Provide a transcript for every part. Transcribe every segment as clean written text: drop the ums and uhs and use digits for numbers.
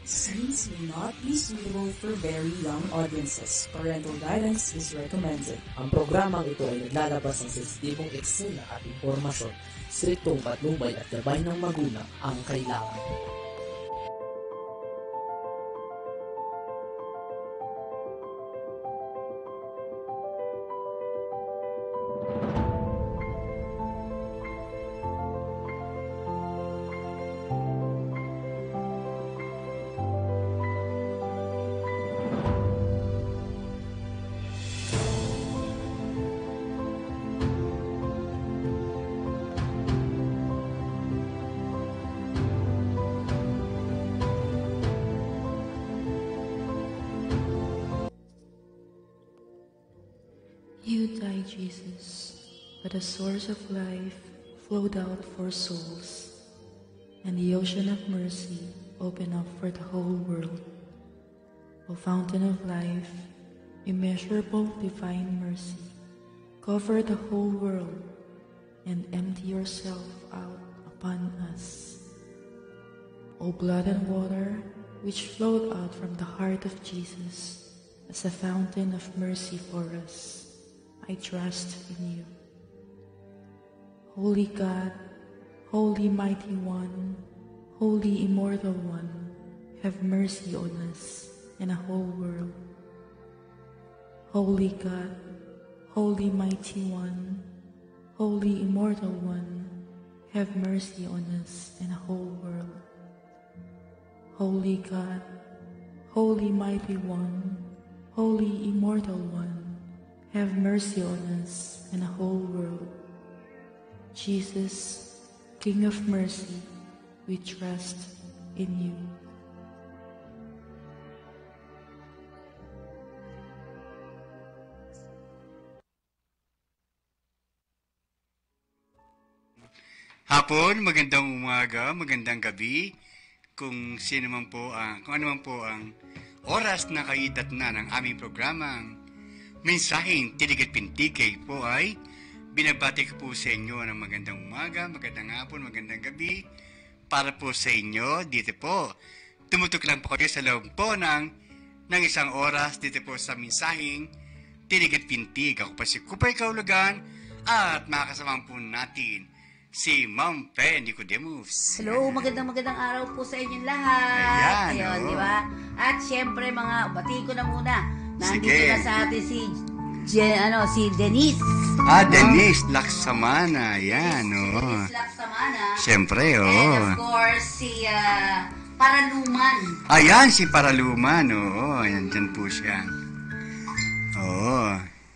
Scenes may not be suitable for very young audiences. Parental guidance is recommended. Ang programang ito ay naglalabas ng sensitibong eksena at impormasyon. Striktong patnubay at gabay ng magulang ang kailangan. You died, Jesus, but the source of life flowed out for souls, and the ocean of mercy opened up for the whole world. O fountain of life, immeasurable divine mercy, cover the whole world and empty yourself out upon us. O blood and water, which flowed out from the heart of Jesus as a fountain of mercy for us, I trust in you. Holy God, Holy Mighty One, Holy Immortal One, have mercy on us and the whole world. Holy God, Holy Mighty One, Holy Immortal One, have mercy on us and the whole world. Holy God, Holy Mighty One, Holy Immortal One, have mercy on us and the whole world. Jesus, King of mercy, we trust in you. Hapon, magandang umaga, magandang gabi. Kung ano man po ang oras na kaidat na ng aming programang Mensaheng Tinig at Pintig po ay binabati ko po sa inyo ng magandang umaga, magandang hapon, magandang gabi para po sa inyo. Dito po, tumutok lang po kayo sa loob po ng isang oras dito po sa Mensaheng Tinig at Pintig. Ako pa si Kupay Kaulugan at makakasama po natin si Ma'am Pe Nicodemus. Hello, magandang araw po sa inyong lahat. Ayan, di ba? At syempre batiin ko na muna. Nandito Sige. na sa atin si Denise. Denise Laksamana. Yan, Denise Laksamana. Siyempre, And of course, si Paraluman. Ayan, si Paraluman, Ayan, dyan po siya.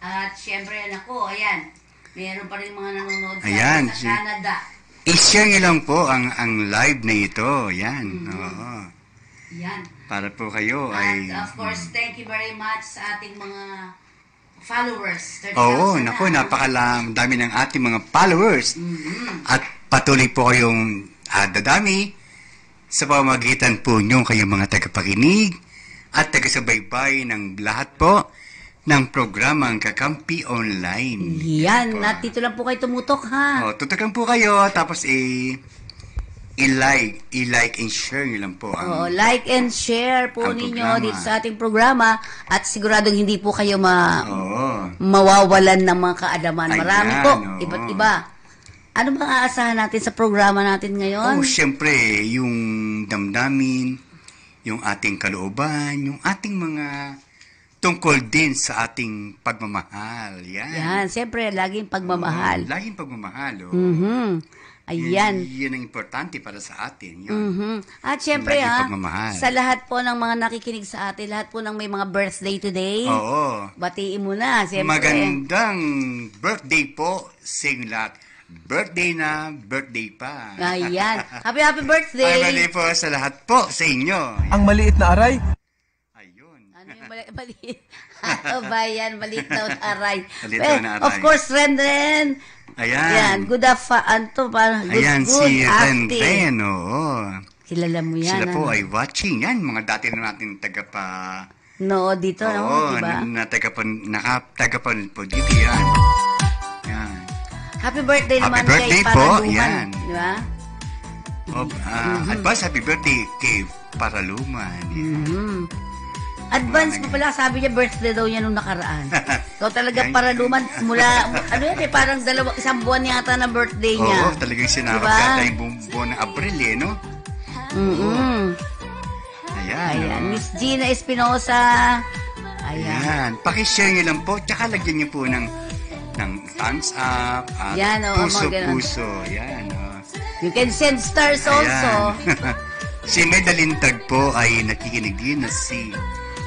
At syempre, ayan. Meron pa rin mga nanonood Ayan, sa Canada. I-share nyo lang po ang live na ito. Yan, Yan. Para po kayo And ay... of course, thank you very much sa ating mga followers. 30,000 napakadami ng ating mga followers. At patuloy po kayong dadami sa pamamagitan po nyo kayong mga tagapakinig at tagasabaybay ng lahat po ng programang Kakampi Online. Yan, at dito lang po kayo tumutok, ha? Tutok lang po kayo, tapos i-like and share nyo lang po. Like and share po ang ninyo programa. dito sa ating programa at siguradong hindi po kayo mawawalan ng mga kaalaman. Marami Ayan, po, iba't iba. Ano bang aasahan natin sa programa natin ngayon? Siyempre, yung damdamin, yung ating kalooban, yung ating mga tungkol din sa ating pagmamahal. Yan, siyempre, laging pagmamahal. Laging pagmamahal. Ayan. Yan ang importante para sa atin. Yun. At syempre Laging pagmamahal. sa lahat po ng mga nakikinig sa atin, lahat po ng may mga birthday today, batiin mo na, siyempre. Magandang birthday po sa inyo lahat. Birthday na, birthday pa. Ayan. Happy birthday. Happy birthday po sa lahat po sa inyo. Ang maliit na aray. Ayun. Ano yung maliit? Ano ba yan? Maliit na aray. Maliit na aray. Of course, Ren. Ayan. Good Ayan, si Ren, Kilala mo yan. Sila po ay watching. Yan, mga dati na natin No, dito, diba? Tagapan po dito yan. Happy birthday naman Happy birthday kay po, Paraluman. yan. Diba? Advance happy birthday kay Paraluman. Advance pa pala, sabi niya birthday daw niya nung nakaraan. Ikaw talaga Paraluman, mula, parang isang buwan yata na birthday niya. Oo, talagang sinarap yata yung buwan ng Abril no? Ayan. Miss Gina Espinosa. Ayan. Pakishare niyo lang po, tsaka lagyan niyo po ng thumbs up, at puso. Yan, You can send stars also. Si Medalintag po ay nakikinig din na si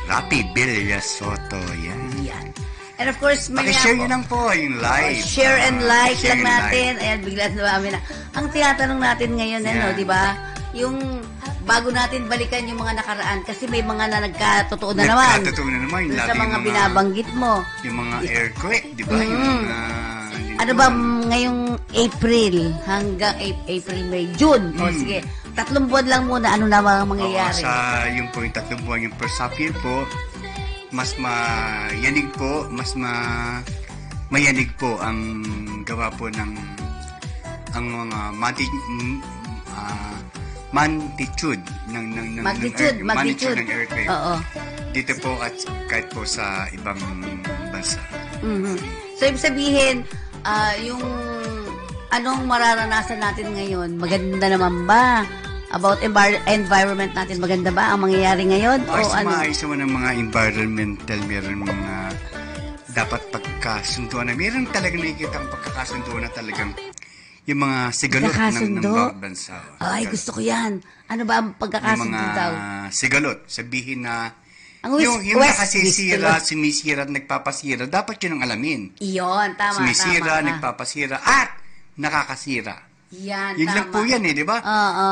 Rapi Bilya Soto. Yan. And of course, pakishare nyo lang po yung live. Share and like lang natin. Ayan, bigla na ang tinatanong natin ngayon, di ba? Yung bago natin balikan yung mga nakaraan kasi may mga na nagkatotoo na naman. Sa mga binabanggit mo. Yung mga earthquake, di ba? Yung ano ba ngayong April hanggang April, May, June? O sige, 3 buwan lang muna. Ano na mga mangyayari? Yung po yung 3 buwan, yung first half year po, mas mayanig po, mayanig po ang gawa po ng ang mga magnitude ng earthquake. Dito po at kahit po sa ibang bansa. So, ibig sabihin, yung anong mararanasan natin ngayon, maganda naman ba? About environment natin, maganda ba ang mangyayari ngayon? Maayos naman ng mga environmental, meron mga dapat pagkasunduan na. Meron talagang nakikita ang pagkakasunduan na talagang yung mga sigalot ng bawat bansa. Ay, gusto ko yan. Ano ba ang pagkakasundo daw? Yung mga sigalot, sabihin na yung nakasisira, sumisira at nagpapasira, dapat yun ang alamin. Iyon, tama. Sumisira, nagpapasira, at nakakasira. Yan, yun lang po yan diba?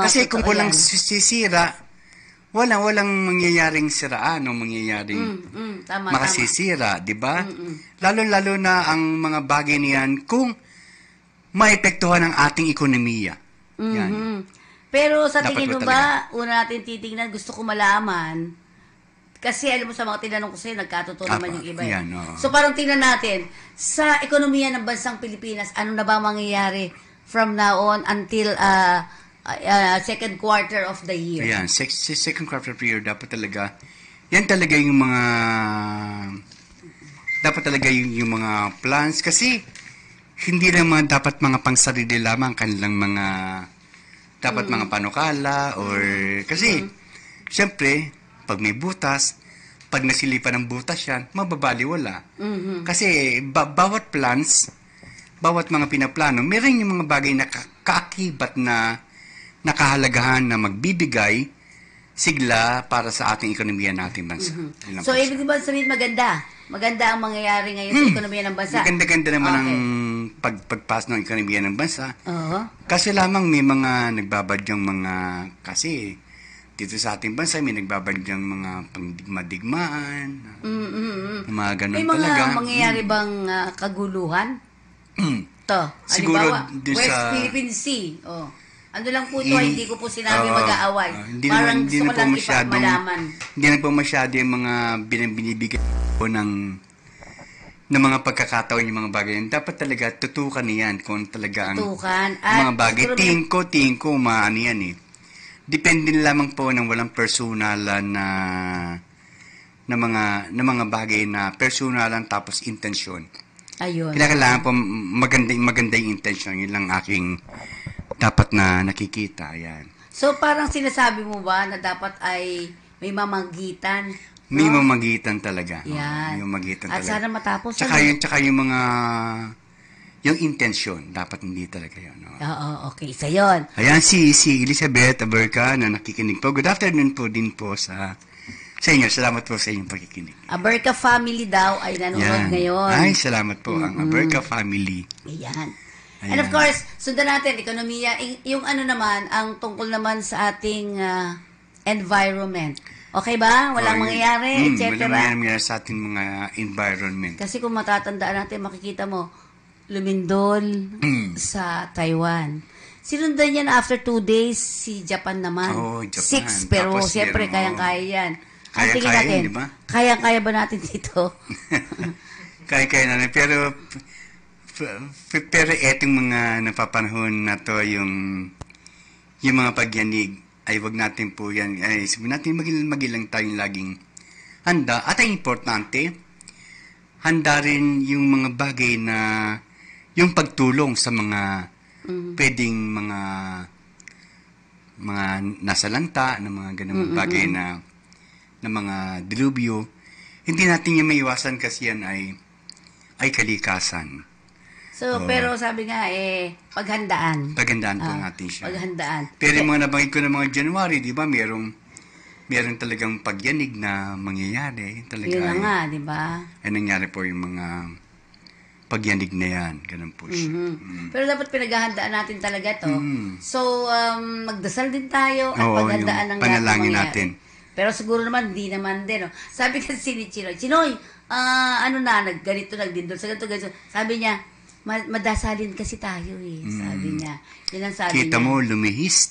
Kasi kung walang sisira, walang mangyayaring siraan o mangyayaring makasisira, diba? Lalo-lalo na ang mga bagay niyan kung maepektuhan ang ating ekonomiya. Yan. Pero sa tingin mo ba, una natin titingnan, gusto ko malaman, kasi alam mo sa mga tinanong ko sa'yo, nagkatotoo naman yung iba. Yan, So parang tingnan natin, sa ekonomiya ng bansang Pilipinas, ano na ba mangyayari from now on until second quarter of the year? Yan, second quarter of the year, dapat talaga, yan talaga yung mga, yung mga plans, kasi hindi naman dapat mga pangsarili lamang kanilang mga dapat mga panukala or kasi syempre pag may butas, pag nasilipan ng butas yan, mababaliwala. Kasi bawat plans, bawat mga pinaplano, meron yung mga bagay na kaakibat na nakahalagahan na magbibigay sigla para sa ating ekonomiya natin bansa. So ibig ba sabihin maganda ang mangyayari ngayon sa ekonomiya ng bansa? Maganda-ganda naman ang pagpas ng ekonomiya ng bansa. Kasi lamang may mga nagbabadyang mga, kasi dito sa ating bansa may nagbabadyang mga pangdigma-digmaan, mga ganun may talaga. May mga mangyayari bang kaguluhan? Siguro West Philippine Sea. Ano lang po ito, hindi ko po sinabi mag-aaway. Parang gusto ko lang ipamalaman. Hindi na po masyado yung mga binibigay po ng mga pagkakataon yung mga bagay. Dapat talaga tutukan niyan kung talaga ang mga bagay. Tingin ko maano yan Depende lamang po ng walang personalan na mga bagay na personalan tapos intensyon. Ayun. Kailangan po maganda yung intensyon. Yun lang aking dapat na nakikita. Yan. So, parang sinasabi mo ba na dapat ay may mamagitan? May mamagitan talaga. Yan. May mamagitan At talaga. sana matapos. Tsaka yung mga yung intensyon, dapat hindi talaga yun. Oo, okay. Isa yun. Ayan, si Elizabeth Aberca na nakikinig po. Good afternoon po din po sa inyo. Salamat po sa inyong pakikinig. Aberca family daw ay nanonood ngayon. Ay, salamat po ang Aberca family. Ayan. And of course, sundan natin, ekonomiya, yung ano naman, ang tungkol naman sa ating environment. Okay ba? Walang mangyayari, etc. Walang mangyayari sa ating mga environment. Kasi kung matatandaan natin, makikita mo, lumindol sa Taiwan. Sinundan yan after 2 days, si Japan naman. 6, pero tapos siyempre, kayang-kaya yan. Kaya-kaya yan, di ba? Kaya-kaya ba natin dito? Kaya-kaya natin, pero etong mga napapanahon na to, yung yung mga pagyanig, ay wag natin po yan, ay wag natin magilang tayong laging handa. At ang importante, handa rin yung mga bagay na, yung pagtulong sa mga pwedeng mga nasalanta, na mga ganung bagay na mga dilubyo. Hindi natin yung maiwasan kasi yan ay kalikasan. So, pero sabi nga, paghandaan. Paghandaan po natin siya. Paghandaan. Pero yung mga nabanggit ko ng mga January, di ba, merong talagang pagyanig na mangyayari. Talaga Yun na nga, di ba? Ay nangyari po yung mga pagyanig na yan. Ganun po siya. Pero dapat pinaghahandaan natin talaga to. So, magdasal din tayo at Oo, paghandaan ng yung panalangin mangyayari. natin. Pero siguro naman, di naman din. No? Sabi kasi ni Chinoy, ganito, nagdindol sa ganito. Sabi niya, madasalin kasi tayo eh. Sabi niya. Yun ang sabi Kita niya. mo, lumihis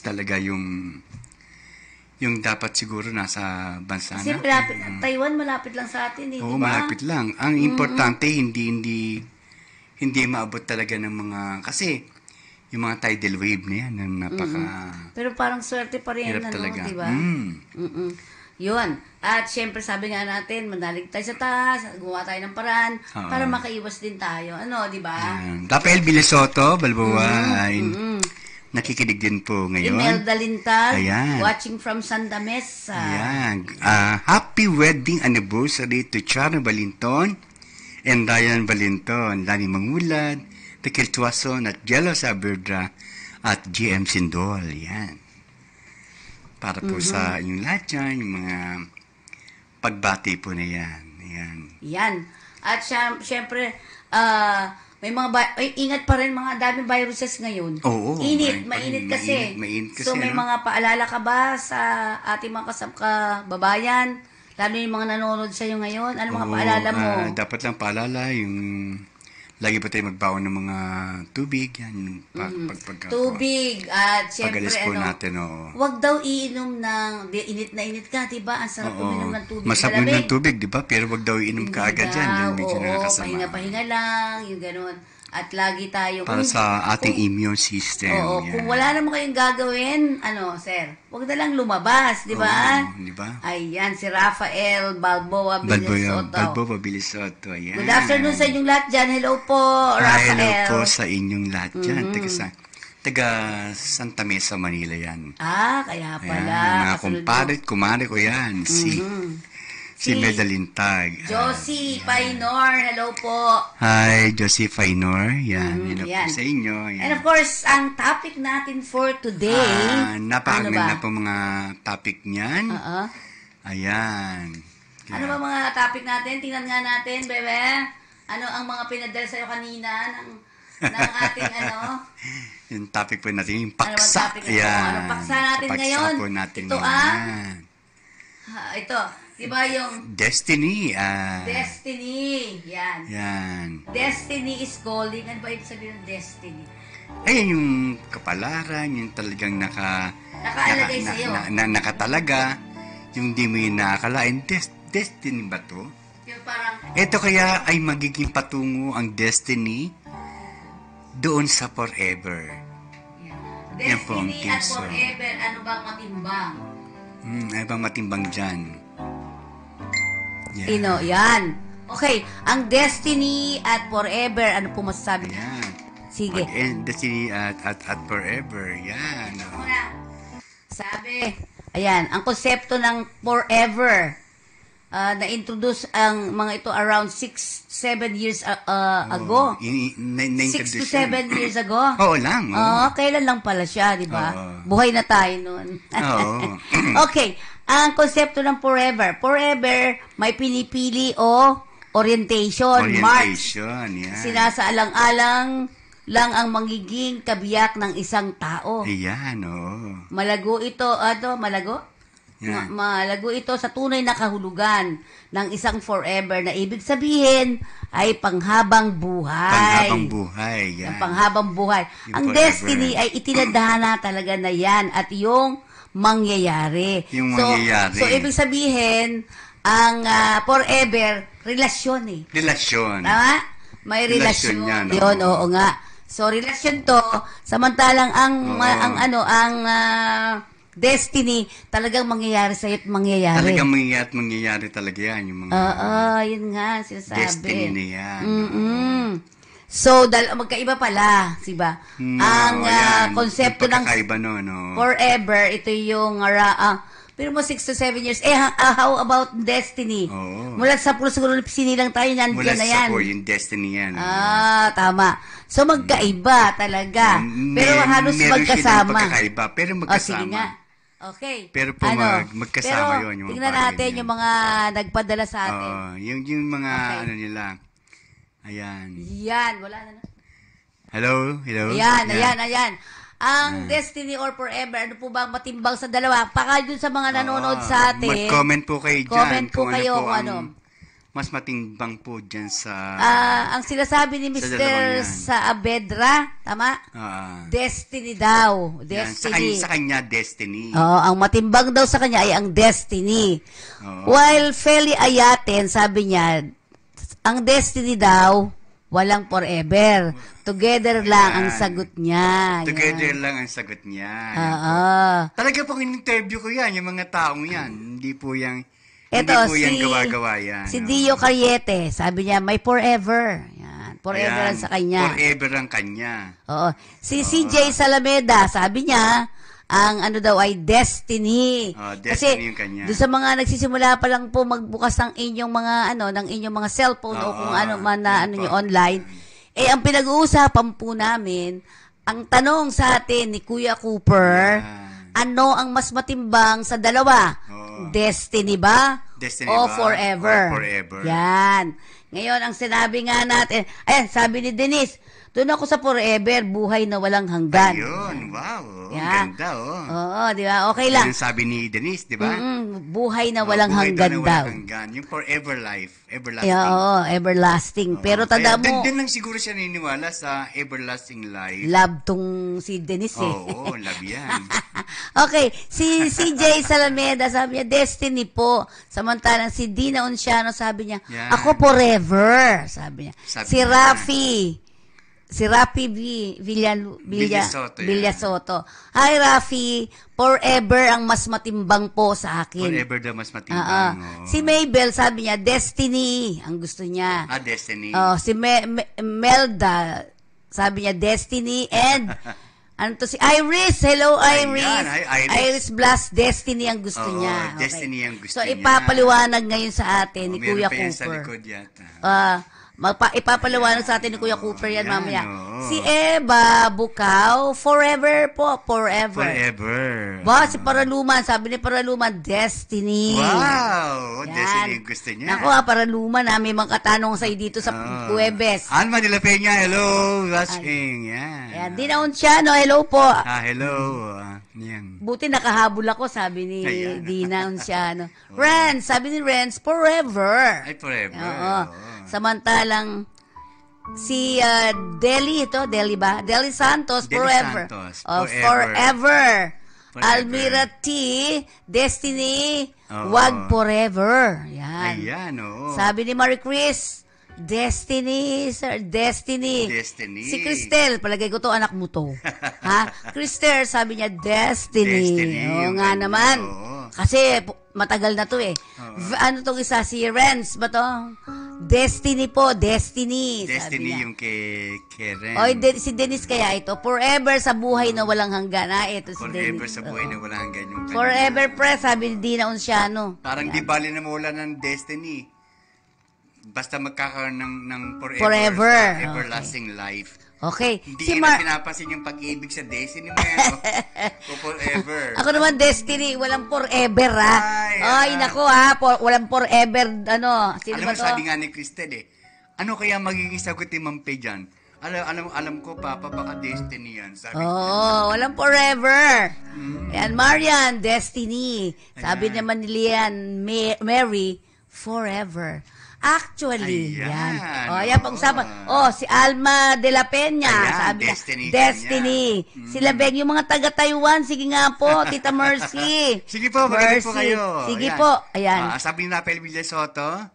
talaga yung dapat siguro nasa bansa Kasi natin. Taiwan malapit lang sa atin eh. Oo, diba? malapit lang. Ang importante, hindi maabot talaga ng mga, kasi yung mga tidal wave na yan, Pero parang swerte pa rin, hirap talaga. Diba? Yun. At syempre sabi nga natin, manalig tayo sa taas, gumawa tayo ng paraan para makaiwas din tayo. Di ba? Rafael Bilisoto, Balboa, ay nakikinig din po ngayon. Imelda Lintag, Ayan. watching from Santa Mesa. Ayan. Happy wedding anniversary to Charo Balinton and Diane Balinton, Lani Mangulad, Tequil Tuason at Jello Saberdra at GM Sindol. Yan. Para po sa inyong lahat yan, yung mga pagbati po na yan. Ayan. Yan. At syempre, may mga ingat pa rin, mga daming viruses ngayon. Oo. Mainit kasi. Mainit kasi. So may mga paalala ka ba sa ating mga kababayan? Lalo yung mga nanonood sa iyo ngayon. Ano mga paalala mo? Dapat lang paalala yung lagi pa tayo magbaon ng mga tubig. Yan. Tubig. At syempre, pagalis po natin, wag daw iinom ng, init na init ka, diba? Ang sarap uminom ng tubig. Masarap ng tubig, diba? Pero wag daw iinom ka agad yan. Medyo nakakasama. Pahinga-pahinga lang, yung ganun. At lagi tayo. Para sa ating immune system. Oo, yan. kung wala naman kayong gagawin, sir, wag na lang lumabas, di ba? Oo, di ba? Ayan, si Rafael Balboa Bilisoto. Balboa Bilisoto, ayan. Good afternoon sa inyong lahat dyan. Hello po, Rafael. Hello po sa inyong lahat dyan. Taga Santa Mesa, Manila yan. Kaya pala. Ayan, mga kumare ko yan. Si Medalintag. Josie Painor, hello po. Hi, Josie Painor. Yan, hello po sa inyo. Yan. And of course, ang topic natin for today, napakaganda po mga topic niyan. Ayan. Ano ba mga topic natin? Tingnan nga natin, bebe. Ano ang mga pinadala sa'yo kanina ng ating Yung topic po natin, yung paksa. Ano paksa natin ngayon? Paksa po natin ito ngayon. Ito. Diba yung Destiny. Destiny. Yan. Destiny is calling. Ano ba ibig sabihin ng destiny? Ayan yung kapalaran, yung talagang nakaalagay sa'yo. Nakatalaga, yung di mo yung nakakalain. Destiny ba to? Yung parang, ito kaya ay magiging patungo ang destiny doon sa forever. Yan po ang destiny at tips, forever, ano bang matimbang? Ano bang matimbang dyan? Yan. Okay, ang destiny at forever, ano po masasabi? Yan. Sige. Destiny at forever. Yan. Sabi, ayan, ang konsepto ng forever, na-introduce ang mga ito around 6-7 years ago. 6 to 7 years ago? Oo lang. Kailan lang pala siya, di ba? Buhay na tayo noon. Okay, ang konsepto ng forever. Forever, may pinipili o orientation. March. Yan. Sinasaalang-alang lang ang magiging kabiyak ng isang tao. Ayan, Malago ito, malago? Yeah. Malago ito sa tunay na kahulugan ng isang forever na ibig sabihin ay panghabang buhay. Panghabang buhay, yan. Ang panghabang buhay. Yung ang forever. destiny ay itinadhana talaga na yan at yung mangyayari. Mangyayari. So ibig sabihin, ang forever, relasyon eh. Relasyon. Tama? May relasyon. Relasyon yan, Yun, oo nga. So, relasyon to, samantalang ang destiny, talagang mangyayari sa'yo at mangyayari. Talagang mangyayari talaga yan. Yung mga yun nga, sinasabi. destiny na yan. So, magkaiba pala, diba? Ang konsepto ng pagkakaiba no. forever, ito yung, pero mo 6 to 7 years. How about destiny? Mula sa puro siguro sinilang tayo, nandiyan na yan. Mula sa yung destiny yan. Tama. So, magkaiba talaga. Pero halos magkasama. Magkakaiba, pero magkasama. Sige nga. Okay. Pero po magkasama yun. Tingnan natin yung mga nagpadala sa atin. Yung mga nila. Ayan. Yan, wala na. Hello? Ayan. Ang destiny or forever, ano po ba ang matimbang sa dalawa? Baka dun sa mga nanonood sa atin. Mag-comment po kayo dyan. Comment po kayo kung ano. Mas matimbang po dyan sa... ang sinasabi ni Mr. Saavedra, tama? Destiny daw. Destiny. Sa kanya, destiny. Ang matimbang daw sa kanya ay ang destiny. While Feli Ayaten, sabi niya, ang destiny daw, walang forever. Together lang ang sagot niya. Together lang ang sagot niya. Talaga pong in-interview ko yan, yung mga taong yan. Hindi po yan gawa-gawa yan. Si Dio Cariete, sabi niya, may forever. Yan. Forever lang sa kanya. Forever ang kanya. Si CJ Salameda, sabi niya, ang ano daw ay destiny. Destiny Kasi yung kanya. doon sa mga nagsisimula pa lang po magbukas ng inyong mga ng inyong mga cellphone o kung ano man na niyo online, ang pinag-uusapan po namin, ang tanong sa atin ni Kuya Cooper, ano ang mas matimbang sa dalawa? Destiny ba? O forever? Yan. Ngayon, ang sinabi nga natin, sabi ni Denise, doon ako sa forever, buhay na walang hanggan. Ayun, wow. Ang ganda, di ba? Okay lang. Yung sabi ni Denise, di ba? Buhay na walang hanggan daw. Yung forever life, everlasting. Everlasting. Pero tanda mo... Doon lang siguro siya naniniwala sa everlasting life. Love tong si Denise love yan. Okay, si CJ Salameda, sabi niya, destiny po. Samantalang si Dina Onciano, sabi niya, ako forever, sabi niya. Si Rafi Villasoto. Hi, Rafi. Forever ang mas matimbang po sa akin. Forever daw mas matimbang. Si Mabel, sabi niya, destiny ang gusto niya. Destiny. Si Melda, sabi niya, destiny. And, si Iris. Hello, Iris. Ayan, hi, Iris Blast, destiny ang gusto niya. Destiny ang gusto niya. So, ipapaliwanag ngayon sa atin ni Kuya Cooper. Meron pa yan sa likod yata. Ipapaliwanag sa atin ni Kuya Cooper yan mamaya. Si Eva Bukaw, forever po, forever. Si Paraluman, sabi ni Paraluman, destiny. Wow, destiny yung gusto niya. Naku, Paraluman, may mga katanong sa'yo dito sa Huwebes. Alma de la Peña, hello, watching. Yan. Dina Onciano, hello po. Hello. Yan. Buti nakahabol ako, sabi ni Dina Onciano. Renz, sabi ni Renz, forever. Ay, forever. Samantalang si Deli ba? Deli Santos, forever. Forever. Almira T, Destiny, wag forever. Yan. Ayan, Sabi ni Marie Chris, Destiny, sir, Destiny. Si Cristel, palagay ko to, anak mo to. Cristel, sabi niya, Destiny. Nga naman. Kasi matagal na to ano tong isa, si Renz ba to? Destiny po, Destiny. Destiny yung kay Ren. Si Denise kaya ito. Forever sa buhay na walang hanggan. Ito si Denise. Forever sa buhay na walang hanggan. Forever press, sabi ni Dina Onciano. Parang di bali na mawala ng destiny. Basta magkakaroon ng forever. Everlasting life. Okay. Hindi na pinapansin yung pag-ibig sa destiny mo yan. Forever. Ako naman, destiny, walang forever, nako, walang forever, Sino alam ba to? Sabi nga ni Cristel, ano kaya magiging sagot ni Ma'am Pe dyan? Alam ko, Papa, baka destiny yan. Sabi walang forever. Yan, Marian, destiny. Sabi naman ni Lian, Mary, forever. Actually, yan. Yan pag-usapan. Si Alma de la Peña, sabi Destiny. Destiny. Sila Ben, yung mga taga-Taiwan, sige nga po, Tita Mercy. Sige po, magaling po kayo. Sige po, ayan. Sabi ni Napel Villasoto,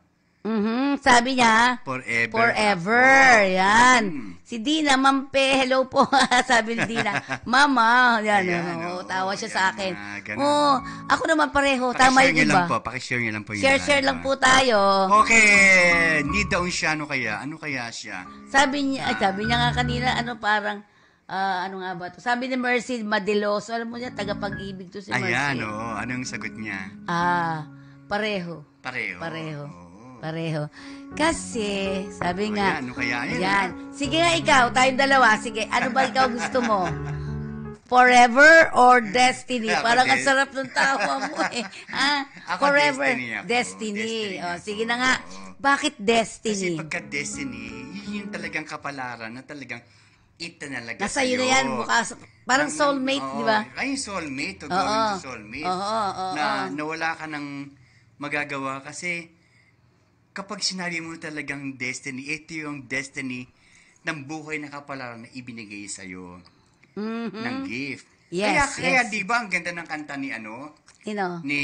Sabi niya, Forever. forever. Ako. Yan. Si Dina, Mampe, hello po. Sabi ni Dina, Mama. Yan, Ayan, tawa siya sa akin. ganun. Ako naman pareho. Tama Pakishare yung niyo lang iba. po. Pakishare niyo lang po yung Share live, lang po tayo. Okay. Hindi daw siya. Ano kaya? Ano kaya siya? Sabi niya nga kanina, parang, ano nga ba to? Sabi ni Mercy Madiloso, alam mo niya, tagapag-ibig to si Mercy. Ayan, Anong sagot niya? Pareho. Pareho. Oo. Pareho. Kasi, sabi nga, Ayan, ano kaya yan? yan. Sige nga ikaw, tayong dalawa. Sige, ano ba ikaw gusto mo? Forever or Destiny? Ako Parang ang din. sarap ng tawa mo eh. Ako, Forever. Destiny ako. Destiny. Destiny ako. Sige na nga. Oo. Bakit Kasi Destiny? pagka destiny, yun yung talagang kapalaran na talagang ita nalaga Nasa iyo na yan. Parang soulmate, di ba? Ay, soulmate. Totoo Oo. yung soulmate. Oo. Na wala ka ng magagawa kasi kapag sinabi mo talagang destiny, ito yung destiny ng buhay na kapalaran na ibinigay sa'yo ng gift. Yes, Kaya yes. di ba ang ganda ng kanta ni ni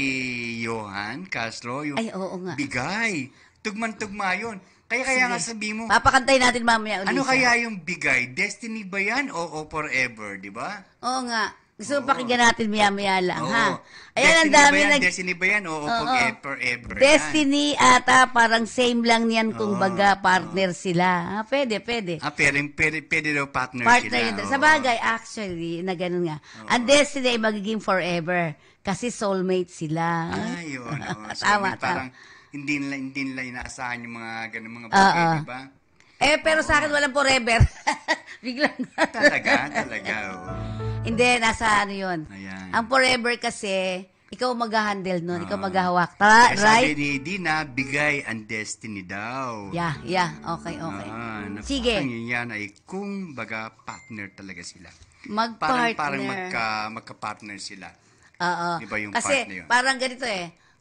Johan Castro, yung Ay, oo nga. bigay. Tugman-tugma yun. Kaya nga sabi mo, Papakantay natin mamaya ulit. ano kaya yung bigay? Destiny ba yan o forever, di ba? Oo nga. Gusto mo pakinggan natin maya-maya lang, Oo. ha? Ayan, ang dami Destiny ba yan o forever? Destiny ata, parang same lang yan kung baga partner sila. Pwede. Pwede daw partner Partner sila. yun. Sa bagay, actually, na ganun nga. Ang Destiny ay magiging forever kasi soulmate sila. Yun. So, Tama, parang hindi nila inaasahan yung mga ganun mga bagay, di ba? Pero sa akin walang forever. Biglang. Talaga. Hindi, nasa ano yun. Ayan. Ang forever kasi, ikaw mag-handle nun, ikaw maghahawak. Kaya Right? sabi ni Dina, bigay ang destiny daw. Yeah. Okay. Sige. Yan ay kung baga partner talaga sila. Mag-partner. Parang magka-partner sila. Oo. Iba yung kasi, part na yun. parang ganito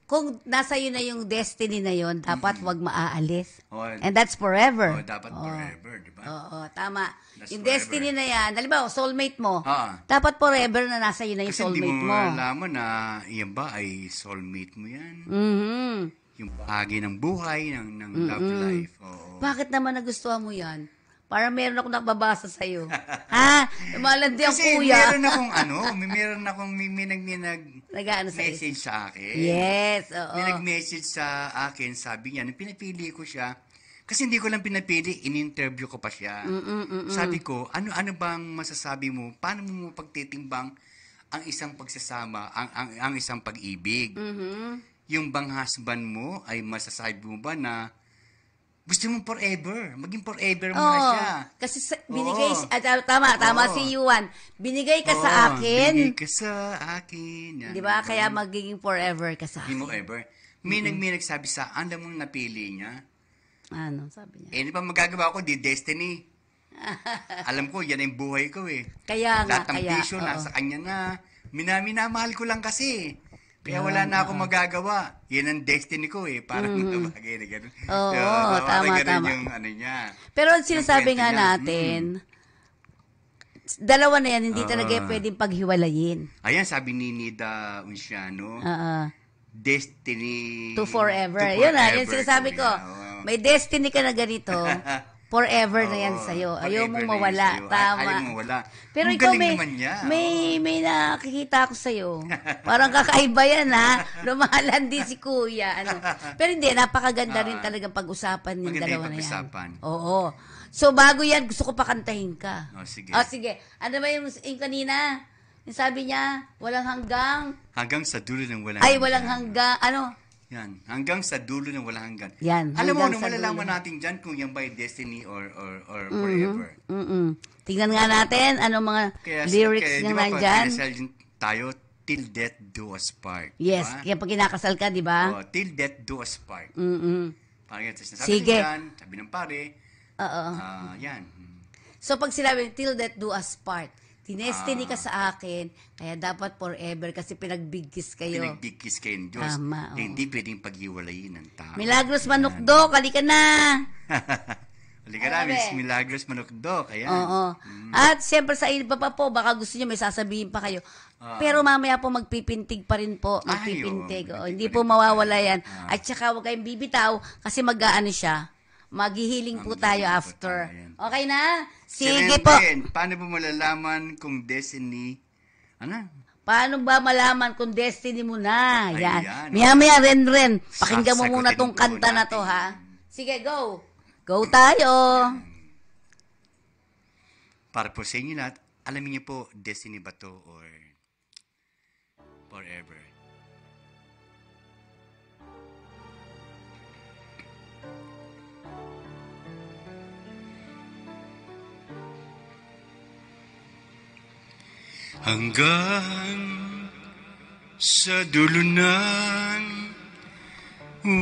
kung nasa iyo na yung destiny na yon, dapat wag maaalis. Oh, And that's forever. dapat forever, di ba? Oo, tama. That's Yung forever. destiny na yan, halimbawa, soulmate mo, Ah. dapat forever na nasa iyo na yung Kasi hindi soulmate mo mo. malaman na yan ba ay soulmate mo yan. Mhm. Yung bahagi ng buhay, ng love life. Oo. Bakit naman nagustuhan mo yan? Parang meron akong nakababasa sa'yo. Ha? Malandi ang Kasi kuya. meron akong may Nag-ano sa'yo? message sa akin. Yes, oo. May nag-message sa akin, sabi niya, nung pinapili ko siya, kasi hindi ko lang pinapili, in-interview ko pa siya. Sabi ko, ano bang masasabi mo? Paano mo pagtitimbang ang isang pagsasama, ang isang pag-ibig? Yung bang husband mo ay masasabi mo ba na gusto mo forever, maging forever mo na siya? Kasi binigay, tama si Yuan. Binigay ka sa akin. Binigay ka sa akin. Yan. Di ba? Kaya magiging forever ka sa Hindi mo akin. ever. May nagsabi sa, alam mo napili niya? Ano, sabi niya. Di ba magagawa ko, di destiny. Alam ko, yan ang buhay ko eh. Kaya nga, Lahat ng kaya. pisyo, oo. nasa kanya na. Minamahal ko lang kasi. Kaya wala na akong magagawa. Yan ang destiny ko eh. Parang bagay na gano'n. Oo, tama. yung ano niya. Pero ang sinasabi Yung nga kwento niya. natin, dalawa na yan, hindi talaga pwedeng paghiwalayin. Ayan, sabi ni Nida Unciano, destiny. To forever. Yun yun sinasabi ko. May destiny ka na ganito, forever na yan sa'yo. Ayaw mong mawala. Tama. Ayaw mong mawala. Pero Ang ikaw galing naman niya. may nakikita ako sa'yo. Parang kakaiba yan, ha? Lumalan din si kuya. Pero hindi, napakaganda rin talagang pag-usapan yung Maganda dalawa yung na yan. pag-usapan. Oo. So, bago yan, gusto ko pakantahin ka. Sige. Sige. Ano ba yung kanina? Yung sabi niya, walang hanggang. Hanggang sa dulo ng walang Ay, walang hanggang. Ano? Yan. Hanggang sa dulo ng walang hanggan. Yan, Alam mo, hanggang nung sa malalaman dulo. natin dyan kung yan ba ay destiny or forever. Tingnan nga natin anong mga lyrics di niya ba, pag nandyan. kinasal tayo, till death do us part. Yes, Diba? kaya pag kinakasal ka, di ba? Till death do us part. Parang yan. Sabi Sige. dyan, sabi ng pare, Oo. yan. So, pag sinabi, till death do us part, tinestiny ka sa akin, kaya dapat forever kasi pinagbigkis kayo. Pinagbigkis kayo ng Diyos. Tama, Na hindi pwedeng paghiwalayin ng tao. Milagros Manukdo, kali ka na. Halika na, Miss Milagros Manukdok. Ayan. Oo. At siyempre sa iba pa po, baka gusto niyo may sasabihin pa kayo. Pero mamaya po magpipintig pa rin po. Magpipintig. Hindi po mawawala yan. At saka huwag kayong bibitaw kasi mag-aano siya. Maghihiling po tayo after. Okay na? Sige po. Paano po malalaman kung destiny? Ano? Paano ba malaman kung destiny mo na? Yan. Ayan, Maya ren. Pakinggan mo muna tong Sasagutin kanta po na to, natin. ha? Sige, go. Go tayo. Para po sa inyo lahat, alamin niyo po, destiny ba to or forever? Hanggang sa dulo ng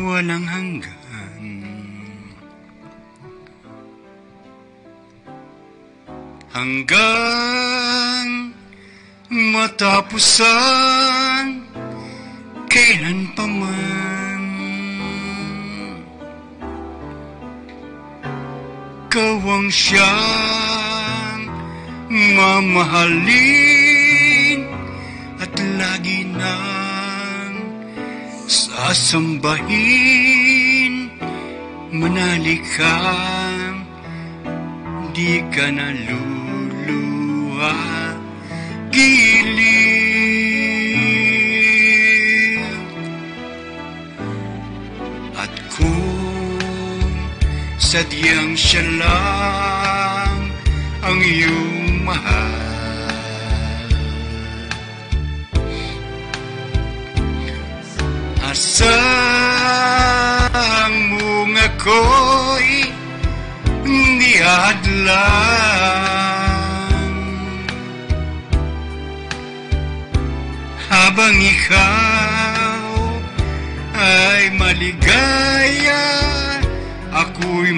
walang hanggan, hanggang matapos ang kailan pa man, kawang siyang mamahalin at lagi nang sasambahin. Manali ka, di ka naluluha, giliw. At kung sadyang siya lang ang iyong mahal, asang mong ako'y nihadlang, habang ikaw ay maligaya, ako'y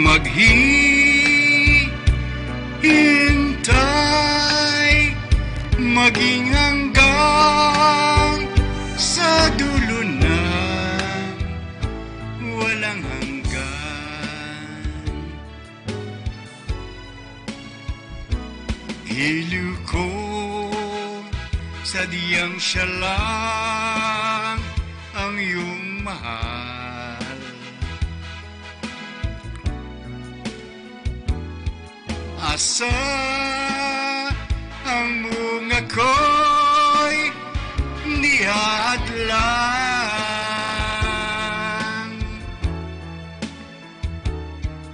maghihintay, maging hanggang sa dulo na walang hanggan. Iliw ko, sadyang siya lang ang iyong mahal, asa ang mong ako'y nihadlang,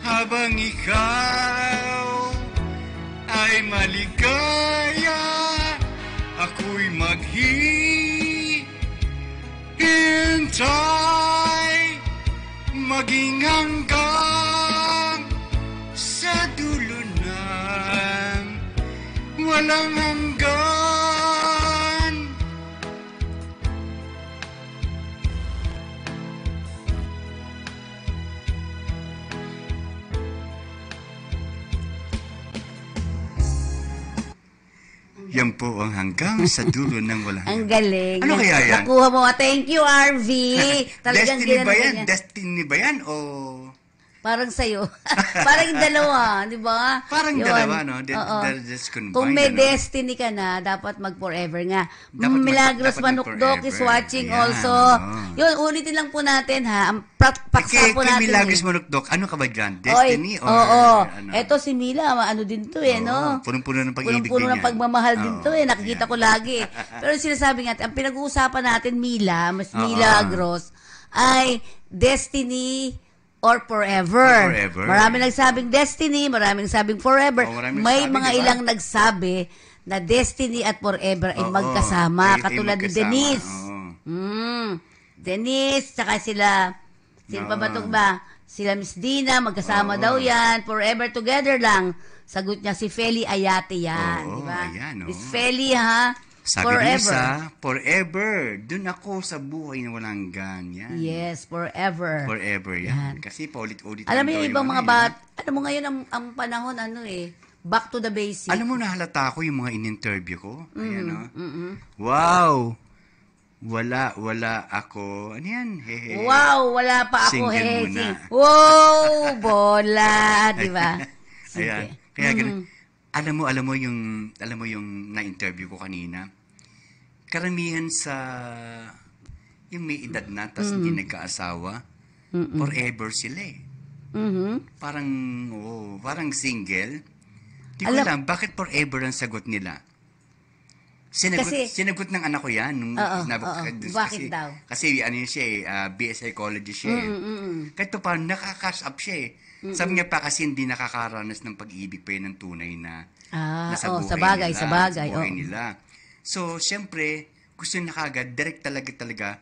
habang ikaw ay maligaya, ako'y maghihintay, maging hanggang sa dulo ng walang hanggan. Yan po ang hanggang sa dulo ng walang Ang hanggan. galing. Ano kaya yan? Nakuha mo. Thank you, RV. Destiny ba yan? ganyan. Destiny ba yan? O... Parang sa'yo. Parang yung dalawa, di ba? Parang Yun. dalawa, no? Oo. They're just combined, Kung may ano? destiny ka na, dapat mag-forever nga. Dapat Milagros dapat Manukdok is mag-forever. watching Ayan, also. oo. Yun, ulitin lang po natin ha. Ang paksa po Kay natin. Milagros eh. Manukdok, ano ka ba dyan? Oy, Destiny or oo. ano? Eto si Mila, ano din to eh, no? Punong-puno ng pag-ibig Punong-puno din ng yan. pagmamahal din Oo, to eh. Nakikita ayan. ko lagi. Pero sinasabi nga, ang pinag-uusapan natin, Mila, Mas Oo. Milagros, ay destiny or forever. Or forever. Marami nagsabing destiny, marami nagsabing forever. Oo, marami May nagsabi, mga di ba? ilang nagsabi na destiny at forever ay Oo, magkasama. ay Katulad ni magkasama, Denise. oo. Denise, tsaka sila, sino pa ba Oo. itong ba? Sila Miss Dina, magkasama Oo. daw yan. Forever together lang. Sagot niya si Feli Ayate yan. Oo, di ba? ayan, oo. Miss Feli ha. Sabi forever. ng isa, forever. Dun ako sa buhay na walang hanggan. Yan. Yes, forever. Forever yan. Yan. Kasi paulit-ulit. Alam mo lang yung daw ibang mga yun, bat, alam mo ngayon ang panahon back to the basic. Alam mo, nahalata ko yung mga in-interview ko. Ayan, no? Wow! Wala ako. Ano yan? Hehe. Wow, wala pa ako. Single muna. Wow, bola, di ba? Ayan. Kaya ganun. Alam mo yung na-interview ko kanina. Karamihan sa yung may edad na tas hindi nagkaasawa, forever sila eh. Parang single. Di ko alam, bakit forever ang sagot nila? Sinagot ng anak ko yan. Bakit daw? Kasi ano yun siya eh, BS Psychology siya eh. Kahit pa nakaka-cash up siya eh. Sabi niya pa kasi hindi nakakaranas ng pag-ibig pa yun ng tunay na sa buhay nila. So, siyempre, gusto niya kagad, direct talaga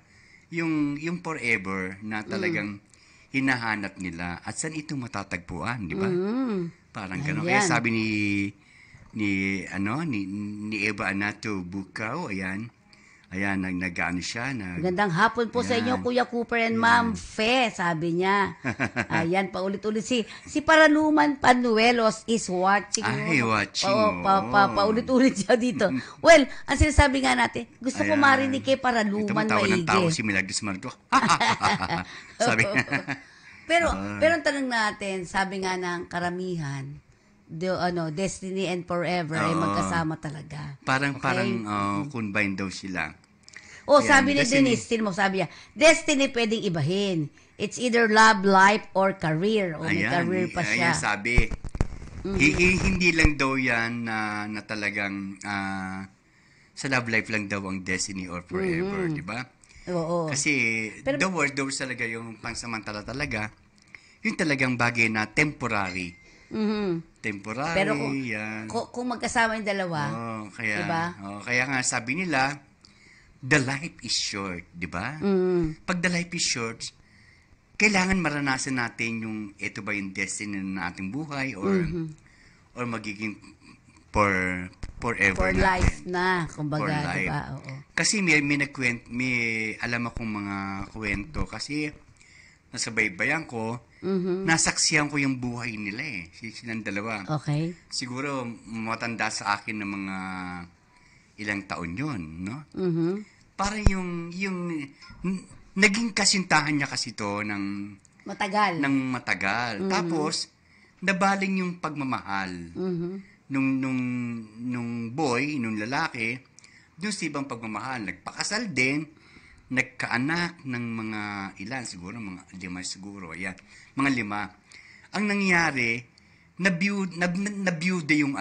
yung forever na talagang hinahanap nila. At saan ito matatagpuan, di ba? Parang gano'n. Kaya sabi ni Eva Anato Bukaw, ayan, nag-ano siya. Magandang hapon po sa inyo, Kuya Cooper and Ma'am Fe, sabi niya. Ayan, paulit-ulit. Si Paranuman Panuelos is watching. Ay, watching. Paulit-ulit siya dito. Well, ang sinasabi nga natin, gusto ko marinig kay Paranuman maigi. Ito ng tao si Milagros Marco. Sabi niya. Pero ang tanong natin, sabi nga ng karamihan, Destiny and Forever ay magkasama talaga. Parang combine daw sila. Sabi ni Denise, sabi niya, Destiny pwedeng ibahin. It's either love, life, or career. May career pa siya. Ayan, sabi. Hindi lang daw yan na talagang sa love life lang daw ang Destiny or Forever, di ba? Oo. Kasi the word talaga yung pangsamantala talaga, yung talagang bagay na temporary. Temporary. Pero yan. kung magkasama yung dalawa, diba? Kaya nga sabi nila, the life is short, di ba? Pag the life is short, kailangan maranasan natin yung ito ba yung destiny ng ating buhay or magiging forever for natin. life na, kumbaga, life. diba? Oo. Kasi may alam akong mga kwento kasi nasa baybayan ko, nasaksihan ko yung buhay nila eh. Silang dalawa. Okay. Siguro matanda sa akin ng mga ilang taon yun, no? Parang yung naging kasintahan niya kasi to ng matagal. Tapos, nabaling yung pagmamahal nung boy, nung lalaki, dun sa ibang pagmamahal. Nagpakasal din, nagkaanak ng mga ilan, siguro, mga 5 siguro, ayan, mga 5. Ang nangyari, nabiyude yung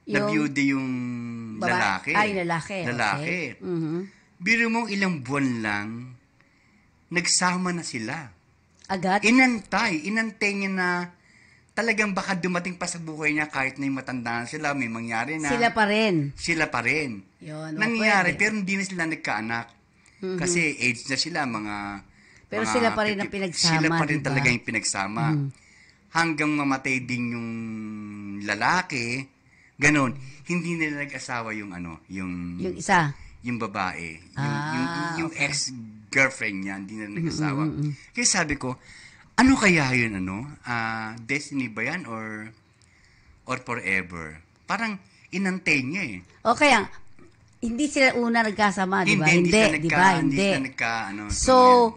nabiyude yung lalaki. Lalaki. Okay. Biro mong ilang buwan lang, nagsama na sila. Agad? Inantay niya na talagang baka dumating pa sa buhay niya kahit na yung matanda na sila, may mangyari na. Sila pa rin. Yun, nangyari, pero hindi na sila nagkaanak. Kasi age na sila, pero sila pa rin ang pinagsama. Sila pa rin diba? talaga yung pinagsama. Hanggang mamatay din yung lalaki, ganon. Hindi nila nag-asawa yung yung isa. Yung babae. Yung ex-girlfriend niya, hindi na nag-asawa. Kaya sabi ko, ano kaya yun, Destiny ba yan or forever? Parang inantay niya eh. Okay, hindi sila una nagkasama, di ba? Hindi sila So,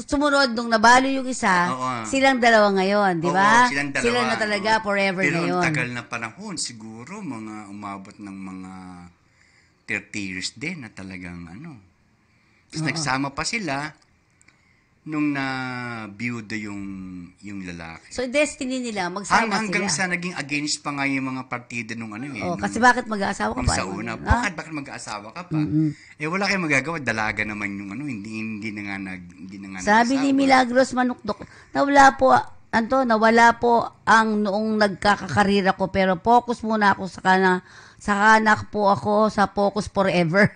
sumunod nung nabalo yung isa, silang dalawa ngayon, di ba? Sila na talaga forever pero ngayon. Pero tagal na panahon, siguro mga umabot ng mga 30 years din na talagang Tapos nagsama pa sila nung na-build yung lalaki. So, destiny nila, magsama hanggang sila. sa naging against pa nga yung mga partida nung kasi bakit mag-aasawa ka pa? Sa una. Bakit mag-aasawa ka pa? Wala kayong magagawa. Dalaga naman yung hindi na nga Sabi ni Milagros Manukdok, nawala po ang noong nagkakakarira ko, pero focus muna ako sa anak po ako sa Focus Forever.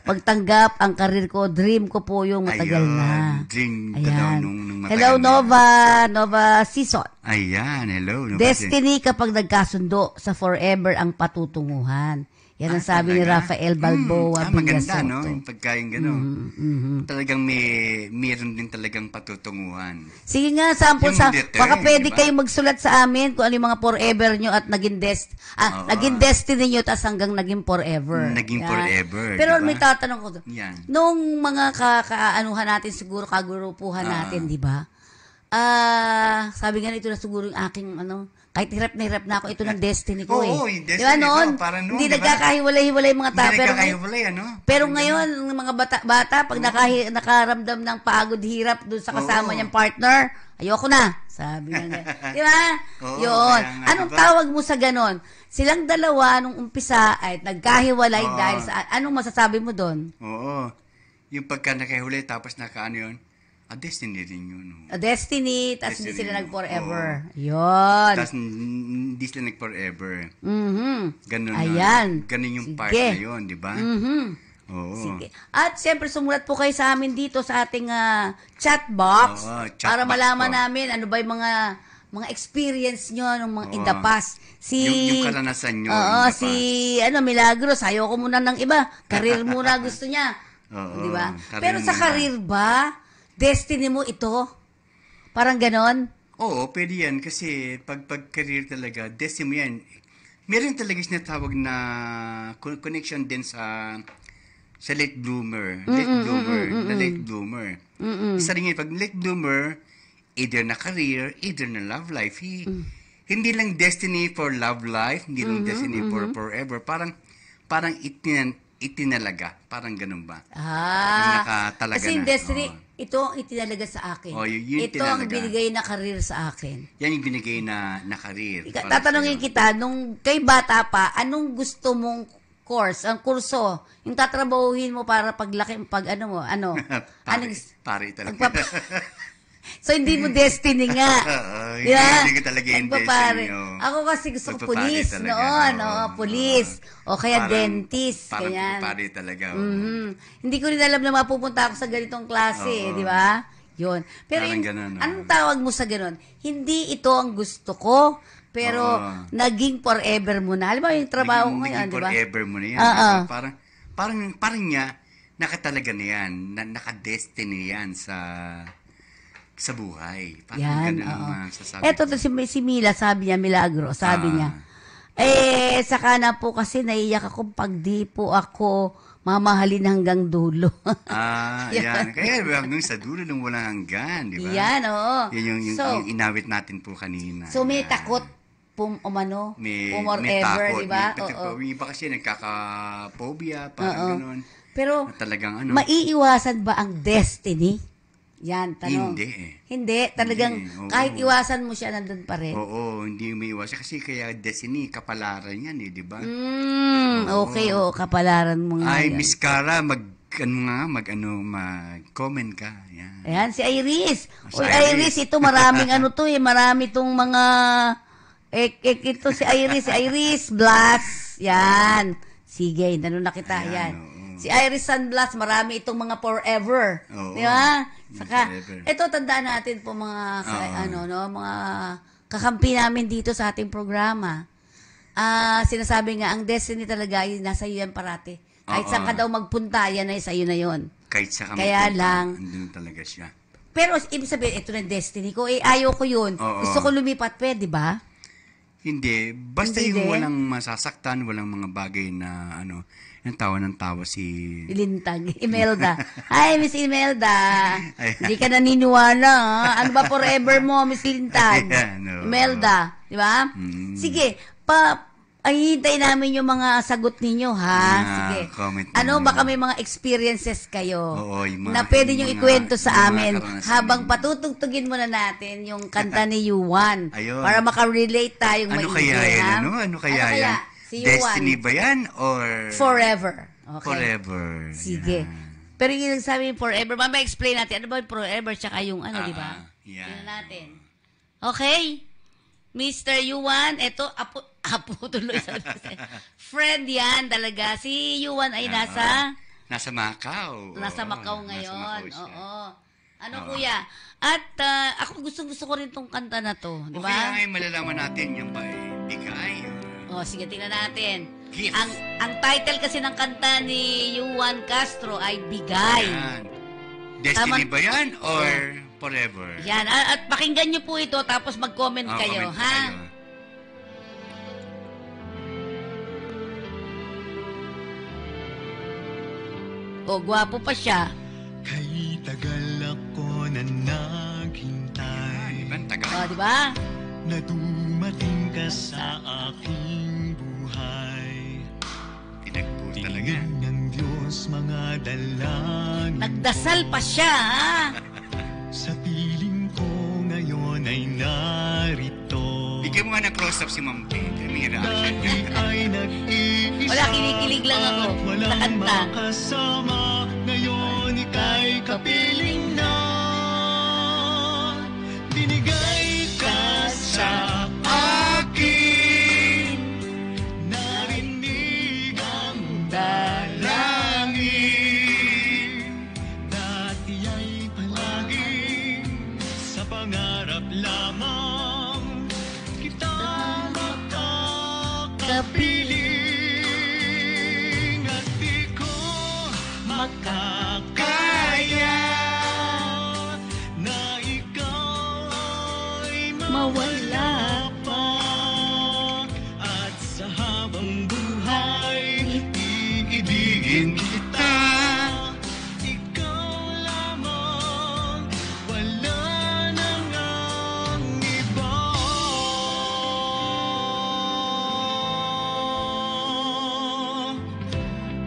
Pagtanggap ang karir ko, dream ko po yung matagal na. Dream daw nung matagal hello, na. Nova Season. Ayan, hello. Destiny kapag nagkasundo sa forever ang patutunguhan. Yan ang sabi ni talaga? Rafael Balboa Maganda, Villasoto. no? Yung pagkain gano'n. Talagang meron din talagang patutunguhan. Sige nga, sample Yung sa, deter, baka pwede diba? kayong magsulat sa amin kung ano yung mga forever nyo at naging naging destiny nyo tas hanggang naging forever. Naging Yan. forever, Pero diba? may tatanong ko, Yan. nung mga kaanuhan natin siguro, kagurupuhan natin, di ba? Sabi nga ito na siguro yung aking kahit hirap na ako, ito ng destiny ko Oo, eh. yung Di ba destiny noon? ko, parang noon, Hindi diba? nagkakahiwalay-hiwalay yung mga tao. Hindi nagkakahiwalay, ano? Pero ngayon, ng mga bata, pag nakaramdam ng pagod, hirap doon sa kasama niyang partner, ayoko na. Sabi nga. Di ba? Oo, Yun. kaya nga, Anong diba? tawag mo sa ganon? Silang dalawa nung umpisa ay nagkahiwalay dahil sa... Anong masasabi mo doon? Oo. Yung pagka nakahuli tapos nakaano yun, destiny rin yun. A destiny, tapos hindi Destiny, sila nag-forever. Yun. Tapos hindi sila nag-forever. Ganun Ayan. Ganun yung Sige. part na yun, di ba? Oo. Sige. At siyempre, sumulat po kayo sa amin dito sa ating chat box Oo, chat para box malaman po. namin ano ba yung mga experience nyo nung mga in the past. Yung karanasan nyo. Oo, in the si Milagros, ayoko muna ng iba. Career muna gusto niya. Oo, Di ba? career Pero sa muna. career ba, destiny mo ito? Parang ganon? Oo, pwede yan. Kasi pag career talaga, destiny mo yan. Meron talaga sinatawag na connection din sa late bloomer. Late bloomer. Isa rin yun, pag late bloomer, either na career, either na love life. Hindi lang destiny for love life, hindi lang destiny for forever. Parang itinalaga. Parang ganun ba? Yung nakatalaga Kasi yung na. destiny, Oo. ito ang itinalaga sa akin. Yun Ito ang tinalaga. binigay na career sa akin. Yan yung binigay na career. Tatanungin kita, nung kay bata pa, anong gusto mong course, ang kurso, yung tatrabahuhin mo para paglaki, Pare talaga. So, hindi mo destiny nga. Oo, Di ba? hindi ko talaga yung Pagpapare. destiny, oo. Ako kasi gusto ko Pagpapare police talaga, noon. oo. Police. O kaya Parang- dentist. Parang Ganyan. pare talaga. oo. Hindi ko rin alam na mapupunta ako sa ganitong klase, di ba? Yun. Pero Parang ganun, oo. anong tawag mo sa ganun? Hindi ito ang gusto ko, pero Oo. naging forever mo na. Alam mo yung trabaho ko ngayon, di ba? Forever mo na yan. Oo. Diba? Parang niya, nakatalaga na yan, naka-destiny yan sa buhay. Parang Yan, ganun oo. ang masasabi Eto ko. to si Mila, sabi niya, Milagro, sabi niya, saka na po kasi naiyak ako pag di po ako mamahalin hanggang dulo. Yan. Kaya hanggang sa dulo nung walang hanggan, di ba? Yan, oo. Yan yung So, inawit natin po kanina. So, may Yan. takot May forever, takot. di ba? May iba kasi nagkaka-phobia, parang ganun. Pero, Na talagang maiiwasan ba ang destiny? Yan, tanong. Hindi eh. Hindi, talagang Hindi, oo. kahit iwasan mo siya, nandun pa rin. Oo, hindi may iwasan. Kasi kaya destiny, kapalaran yan eh, di ba? Okay, kapalaran mo nga Ay, yan. Miss Cara, mag-comment ka. Yan. Ayan, si Iris. Si Uy, Iris. Iris, ito maraming marami itong mga, ito si Iris Blas. Yan. Sige, na kita. Ayan, Yan. oo. Si Iris San Blas, marami itong mga forever. Oo. Di ba? Saka, Forever. ito tandaan natin po mga, Oo. mga kakampi namin dito sa ating programa. Sinasabi nga, ang destiny talaga ay nasa iyo yan parati. Kahit Oo. saan ka daw magpunta, yan ay sa iyo na yon. Kahit sa Kaya lang, andun talaga siya. pero ibig sabihin, ito na yung destiny ko. Ayaw ko yun. Oo. Gusto ko lumipat, pwede ba? Hindi. Basta Hindi yung din. walang masasaktan, walang mga bagay na, yung tawa ng tawa si... Ilintag. Imelda. Hi, Miss Imelda. Ayan. Hindi ka naniniwala, ha? Ano ba forever mo, Miss Lintag? Ayan, oo. Imelda. Di ba? Sige. Ay, hintayin namin yung mga sagot ninyo, ha? Sige. Comment Ano, ninyo. baka may mga experiences kayo Oo, yung mga- na pwede nyo yung mga- ikwento sa yung mga amin karanasan habang ninyo. patutugtugin muna natin yung kanta ni Yuan Ayun. para makarelate tayong Ano maigi, kaya yan? ha? Ano kaya yan? Si Yuan. Destiny ba yan? Or... Forever. Okay. Forever. Sige. Yan. Pero yung sabi forever, mamaya explain natin. Ano ba yung forever tsaka yung di ba? Yan. Tingnan natin. Okay. Mr. Yuan, eto, apo tuloy. Friend yan talaga. Si Yuan ay nasa Macau. Nasa Oo, Macau nasa ngayon. Macau siya. Oo. Ano kuya? At ako gusto ko rin tong kanta na to. Di O kaya ba? ngayon malalaman natin yung ba, bigay. O, sige, tingnan natin. gift. Ang title kasi ng kanta ni Juan Castro ay Bigay. Yan. Destiny Tama. ba yan or forever? Yan. At pakinggan nyo po ito tapos mag-comment kayo, comment ha? kayo. O, gwapo pa siya. Kay tagal ako na naghintay Iban, taga. O, di ba? na dumating ka sa aking buhay. Pinagpo talaga. Tingin ng Diyos mga dalangin Nagdasal pa siya, ha? sa piling ko ngayon ay narito. Bigyan mo nga ng close-up si Ma'am Pete. May reaction Dati niya. ay nag-iisa Wala, kinikilig lang ako at walang sa kanta. makasama. Ngayon ika'y kapiling na. Binigay ka sa akin. Narinig ang dalangin. Dati ay palaging sa pangarap lamang kita makakapiling at di ko makakaya na ikaw ay mawala pa at sa habang buhay iibigin kita. Ikaw lamang, wala nang ang iba.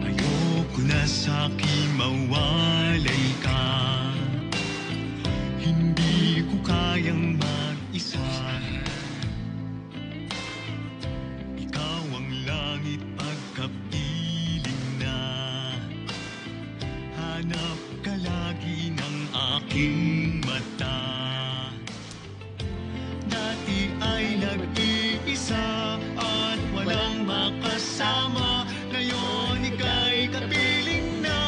Ayoko na sa'king mawalay ka. Hindi ko kayang mag-isa. Ikaw ang langit pagkapiling na. Hanap ka lagi ng aking mata. Dati ay nag-iisa at walang makasama. Ngayon ika'y kapiling na.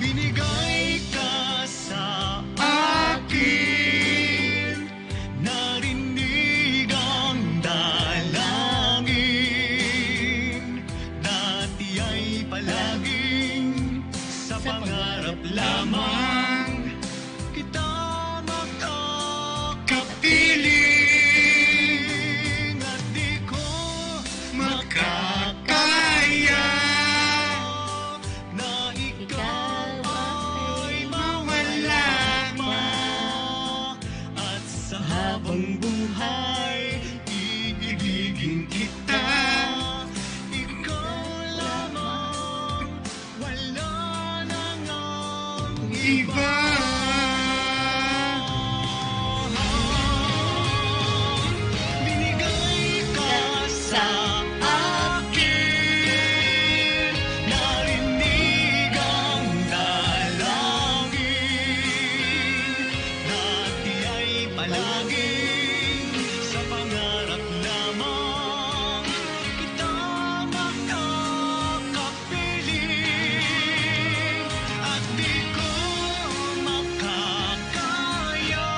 Binigay ka sa akin. Narinig ang dalangin. Dati ay palaging sa pangarap lamang kita makakapiling at di ko makakaya na ikaw ay mawala pa at sa habang buhay iibigin kita. Ikaw lamang, wala nang ang iba. Binigay ka sa akin. Narinig ang dalangin. Dati ay palaging sa pangarap lamang kita makakapiling at di ko makakaya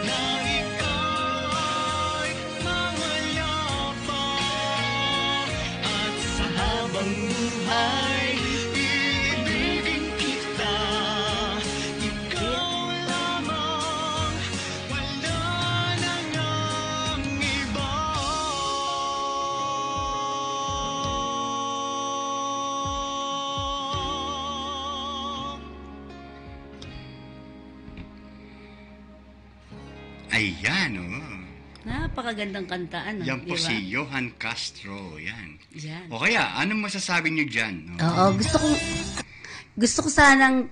na ikaw ay mawala pa at sa habang buhay iibigin kita. Ikaw lamang, wala nang ang iba. Ayan, oh. Napakagandang kanta, ano? Yan po di ba? si Johan Castro. Yan. Yan. O kaya, anong masasabi niyo dyan? Oo, gusto ko sanang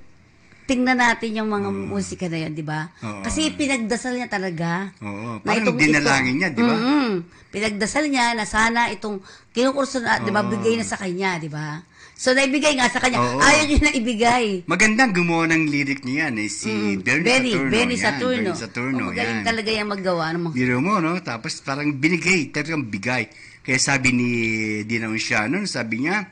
tingnan natin yung mga musika na yun, di ba? Oo. Kasi pinagdasal niya talaga. Oo, Na parang dinalangin niya, di ba? Pinagdasal niya na sana itong kinukurso na, di ba, bigay na sa kanya, di ba? So, naibigay nga sa kanya. Oo. Ayaw niya na ibigay. Magandang gumawa ng lyric niya yan, si Bernie Saturno. Benny Yan, Saturno. Magaling yan. talaga yung maggawa ng mga... Biro mo, no? Tapos parang binigay, talagang bigay. Kaya sabi ni Dina Unciano, sabi niya,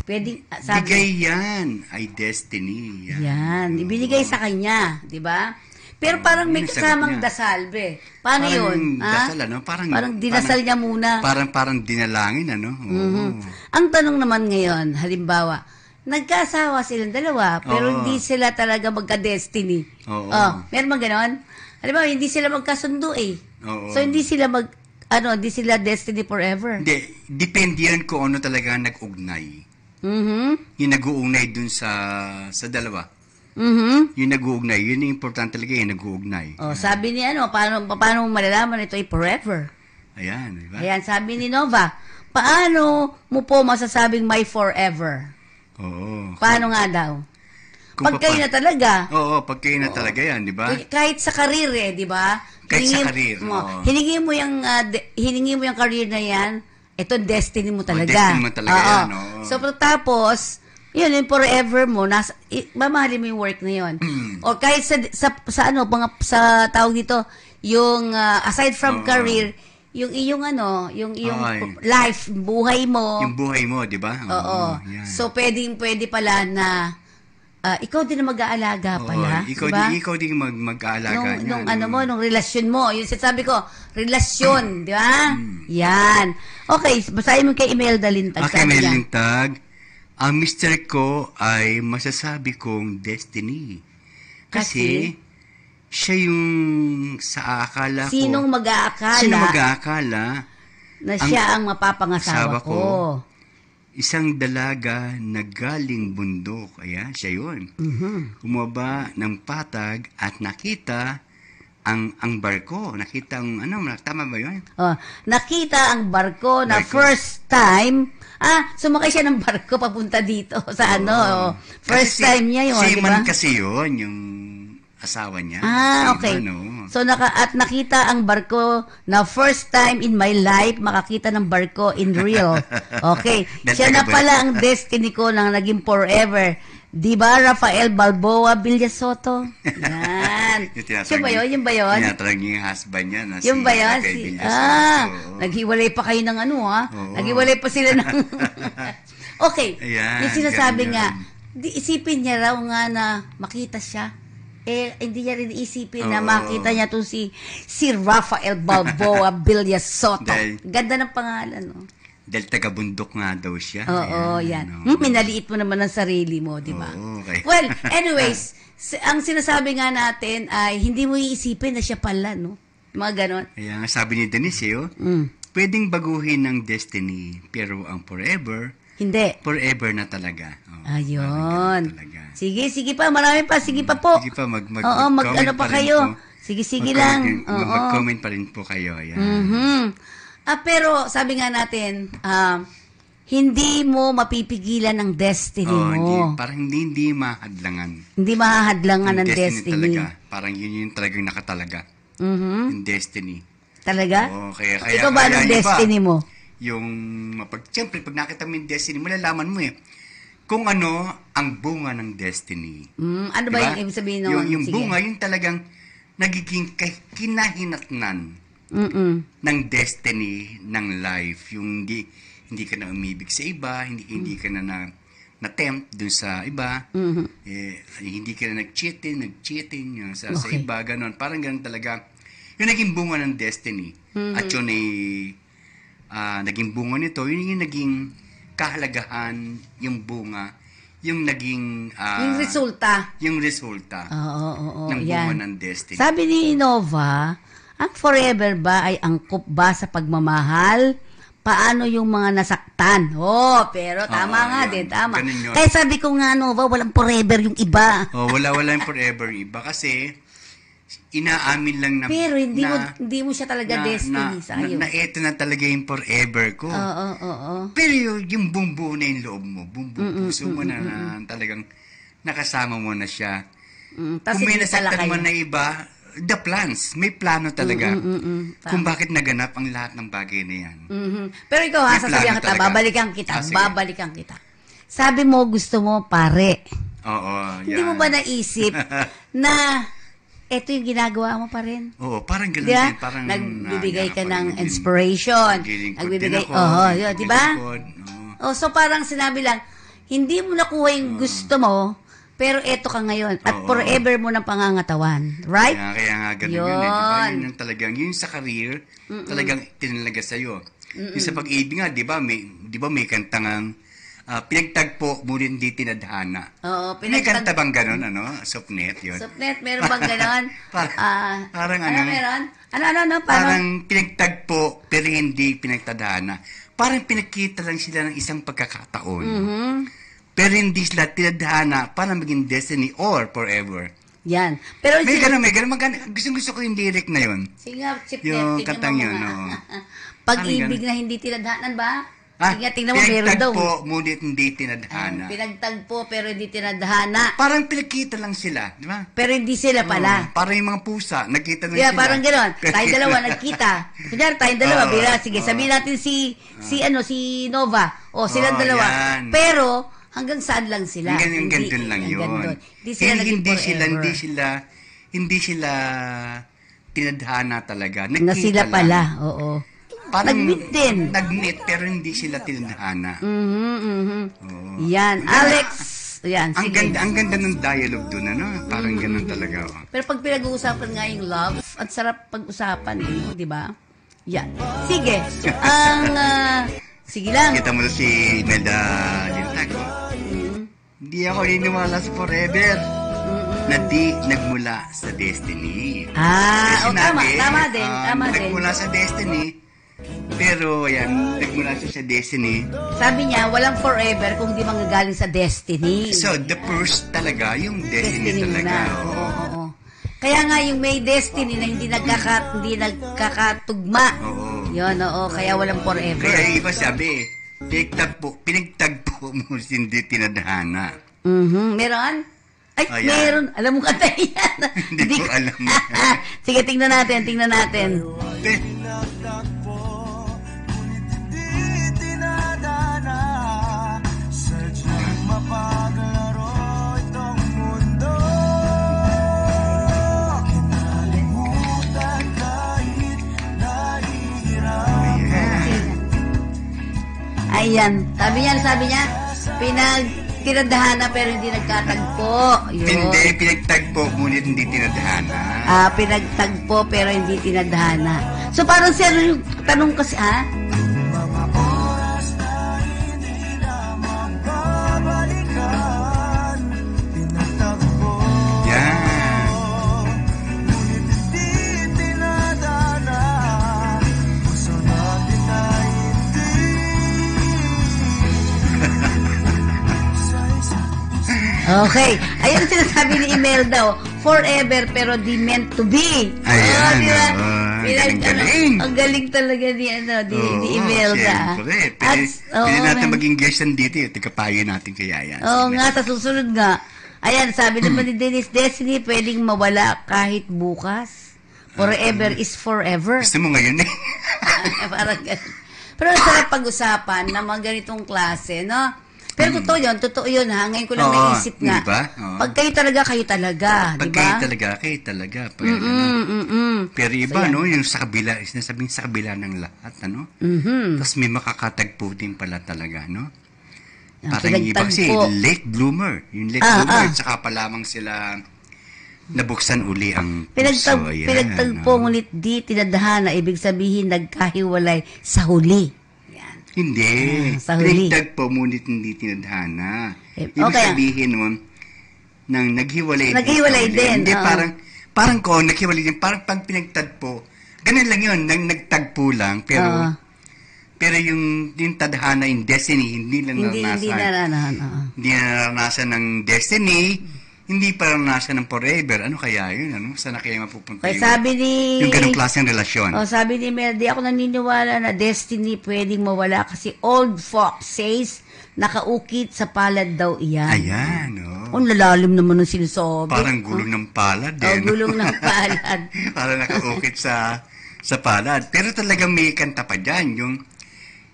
Pwede, bigay yan ay destiny. Yan, ibinigay sa kanya, 'di ba? Pero parang may Yung sagot kasamang niya. dasal, be. Paano Parang yun? dasal, ano? Parang dinasal niya muna. Parang dinalangin, ano? Oo. Ang tanong naman ngayon, halimbawa, nagkaasawa silang dalawa, pero Oo. hindi sila talaga magka-destiny. Oo. Meron ba ganon? Halimbawa, hindi sila magkasundo eh. Oo. So, hindi sila hindi sila destiny forever. Hindi, depende yan kung ano talaga nag-ugnay. Mhm. Yung nag-uugnay dun sa dalawa. Mhm. Yung nag-uugnay, yun yung importante talaga yung nag-uugnay. Sabi ni paano mo malalaman ito ay forever? Ayan, di ba? Ayan, sabi ni Nova, paano mo po masasabing my forever? Oo. Paano nga daw? Kung Pag kayo na talaga, Oo, pag kayo na talaga yan, di ba? kahit sa career di ba? Kahit sa career, oo. Hiningi mo yung career na yan, ito destiny mo talaga. Destiny mo talaga Oo. yan, oo. So tapos, yun yung forever mo, mamahalin mo yung work na yun. O kahit sa tawag dito, yung aside from Oo. career, yung iyong Ay. life, buhay mo. Yung buhay mo, di ba? Oo. Yan. So pwede pala na ikaw din ang mag-aalaga pala, ikaw, diba? ikaw din mag-aalaga niya. Nung relasyon mo, yung sinasabi ko, relasyon, di ba? Yan. Okay, basahin mo kay Imelda Lintag. Okay, sabi may niya. lintag. Ang mister ko ay masasabi kong destiny. Kasi siya yung sa akala ko. Sinong mag-aakala Sino mag-aakala? na siya ang mapapangasawa asawa ko? Isang dalaga na galing bundok. Ayan, siya yun. Umaba ng patag at nakita ang barko. Nakita ang, tama ba yun? Nakita ang barko na first time, sumakay siya ng barko papunta dito sa first Kasi time niya yun, di ba? Seaman kasi yun, yung asawa niya. Okay. Seaman, So, at nakita ang barko na first time in my life, makakita ng barko in real. Okay. Siya na pala ang destiny ko na naging forever. Di ba, Rafael Balboa Villasoto? Yan. Siya ba yun? Yung ba yun? Tinatawag yung husband niya na Yung ba yan? Rafael Villasoto. Naghiwalay pa kayo ng Oo. Naghiwalay pa sila ng... Okay. Ayan, Yung sinasabi ganyan. nga, isipin niya raw nga na makita siya. Hindi niya rin isipin na Oo. makita niya to si Rafael Balboa Villasoto. Ganda ng pangalan, no? Dahil taga-bundok nga daw siya. Oo, yan. Minaliit mo naman ang sarili mo, di ba? Oo, okay. Well, anyways, ang sinasabi nga natin ay hindi mo iisipin na siya pala, no? Mga ganon. Kaya nga sabi ni Denise, pwedeng baguhin ng destiny, pero ang forever na talaga. Ayun. Sige pa, marami pa. Sige pa po. Sige pa, ano pa kayo. Sige lang. Mag-comment pa rin po kayo. Ayan. Pero sabi nga natin, hindi mo mapipigilan ang destiny mo. Parang hindi mahadlangan. Hindi mahahadlangan ng Yung destiny. talaga. Parang yun yung talagang nakatalaga. Yung destiny. Talaga? Oo, kaya Ikaw ba ang destiny mo? Siyempre, pag nakita mo yung destiny, malalaman mo kung ano ang bunga ng destiny. Ano ba yung ibig sabihin nun? Yung Sige. bunga, yung talagang nagiging kinahinatnan ng destiny ng life. Yung hindi ka na umibig sa iba, hindi ka na-tempt dun sa iba, hindi ka na nag-cheating sa iba, ganon. Parang ganon talaga. Yung naging bunga ng destiny. At yun ay naging bunga nito, yun yung naging kahalagahan, yung bunga, yung naging... yung resulta. Yung resulta Oo, ng bunga ng destiny. Sabi ni Nova, ang forever ba ay angkop ba sa pagmamahal? Paano yung mga nasaktan? Pero tama nga yun. din, tama. Ganun yun. Kaya sabi ko nga, Nova, walang forever yung iba. Wala yung forever yung iba kasi inaamin lang na... Pero hindi mo siya talaga destiny sa'yo. Na ito na talaga yung forever ko. Oo. Pero yung bumbu na yung loob mo, puso mo na talagang nakasama mo na siya. Kung may nasaktan mo na iba, the plans, may plano talaga kung bakit naganap ang lahat ng bagay na yan. Pero ikaw May sasabihan plano kita, talaga. babalikan kita. Sabi mo, gusto mo pare. Oo, Hindi mo ba naisip na eto yung ginagawa mo pa rin? Oo, parang gano'n Diba? din. Parang Nagbibigay ka ng inspiration. Nagbibigay, Yun, di ba? So parang sinabi lang, hindi mo nakuha yung gusto mo, pero eto ka ngayon. At Oo. forever mo ng pangangatawan. Right? Kaya nga ganun yun. Yun. Diba? Yun ang talagang, yun sa career, talagang tinalaga sa'yo. Yung sa pag-ibig nga, di ba may kantang ang pinagtagpo, ngunit hindi tinadhana. Oo, May kanta bang ganun, Sopnet, yun? Sopnet, meron bang ganon? Parang ano ano? meron? Ano? Parang pinagtagpo, pero hindi pinagtadhana. Parang pinakita lang sila ng isang pagkakataon. Pero hindi sila tinadhana para maging destiny or forever. Yan. Pero May ganun. Gusto ko yung lyric na yun. sige nga, Chip, Yung tingnan kantang mo yun, nga. oo. Pag-ibig na hindi tinadhanan ba? Sige nga, tingnan mo, meron daw. Pinagtagpo, ngunit hindi tinadhana. Pinagtagpo pero hindi tinadhana. Parang pinakita lang sila, di ba? Pero hindi sila pala. Parang yung mga pusa, nakita lang Yeah, sila. parang gano'n. Tayong dalawa nagkita. Kunyari, tayong dalawa, Oo, bira, sige, oo. sabihin natin si Nova. O, silang Oo, dalawa. yan. Pero, hanggang saan lang sila? Hanggang ganun lang yun. Hanggang doon. Hindi sila naging forever. Hindi sila tinadhana talaga. Na Nakita sila lang. pala, oo. Nag-meet din. Nag-meet, pero hindi sila tinadhana. Oo. Yan, Alex. Yan, Ang sige. ganda ng dialogue doon, Parang ganun talaga. Pero pag pinag-uusapan nga yung love, at sarap pag-usapan, di ba? Yan. Sige. Sige lang. Kita mo na si Imelda Lintag. Hindi ako niniwala sa forever na di nagmula sa destiny. Kasi Tama din. Nagmula sa destiny, pero ayan, nagmula siya sa destiny. Sabi niya, walang forever kung di manggagaling sa destiny. So, the first talaga, yung destiny Destiny talaga. na. Oo. Kaya nga yung may destiny na hindi nagkakatugma. Oo. Yun, oo. Kaya walang forever. Kaya yung iba sabi, pinagtagpo mo hindi tinadhana. Meron? Ay, Ayan. meron. Alam mo kata yan. Hindi ko alam. Sige, tingnan natin. Ayan. Sabi niya, tinadhana pero hindi nagkatagpo. Yun. Hindi, pinagtagpo, ngunit hindi tinadhana. Pinagtagpo pero hindi tinadhana. So parang sir, yung tanong kasi, Yan. Okay. Ayun sinasabi ni Imelda, forever pero di meant to be. Ayan, di ba? galing. Ang galing talaga ni Imelda. Siyempre. Pwede natin maging guest dito. Tigpapayo natin kaya yan. Oo nga, sa susunod nga. Ayan, sabi naman ni Dennis, destiny pwedeng mawala kahit bukas. Forever is forever. Gusto mo ngayon eh. Parang ganun. Pero ang sarap pag-usapan ng mga ganitong klase, no? Pero totoo yun ha. Ngayon ko lang naisip nga. Diba? Pag kayo talaga, Pag diba? kayo talaga. Pero iba, yung sa kabila, sinasabing sa kabila ng lahat, Tapos may makakatagpo din pala talaga, Parang yung iba kasi, late bloomer. Yung late bloomer, saka pa lamang sila nabuksan uli ang puso. Pinagtagpo, ngunit di tinadhana, ibig sabihin nagkahiwalay sa huli. Hindi. Sa huli. Pinagtagpo, ngunit hindi tinadhana. Ibig Okay. sabihin mo, nang naghiwalay din. Hindi, parang naghiwalay din. Parang pag pinagtagpo, ganun lang yun, nagtagpo lang, pero yung tadhana, yung destiny, hindi naranasan ng destiny, hindi pa naranasan ng forever. Ano kaya yun? Saan na kaya mapupunta Kaya yun? sabi ni... Yung ganung klaseng relasyon. Sabi ni Melody, ako naniniwala na destiny pwedeng mawala kasi old fox says, nakaukit sa palad daw iyan. Ayan, Ang lalalim naman ng sinasabi. Parang gulong ng palad. Gulong ng palad. Parang nakaukit sa palad. Pero talagang may kanta pa dyan,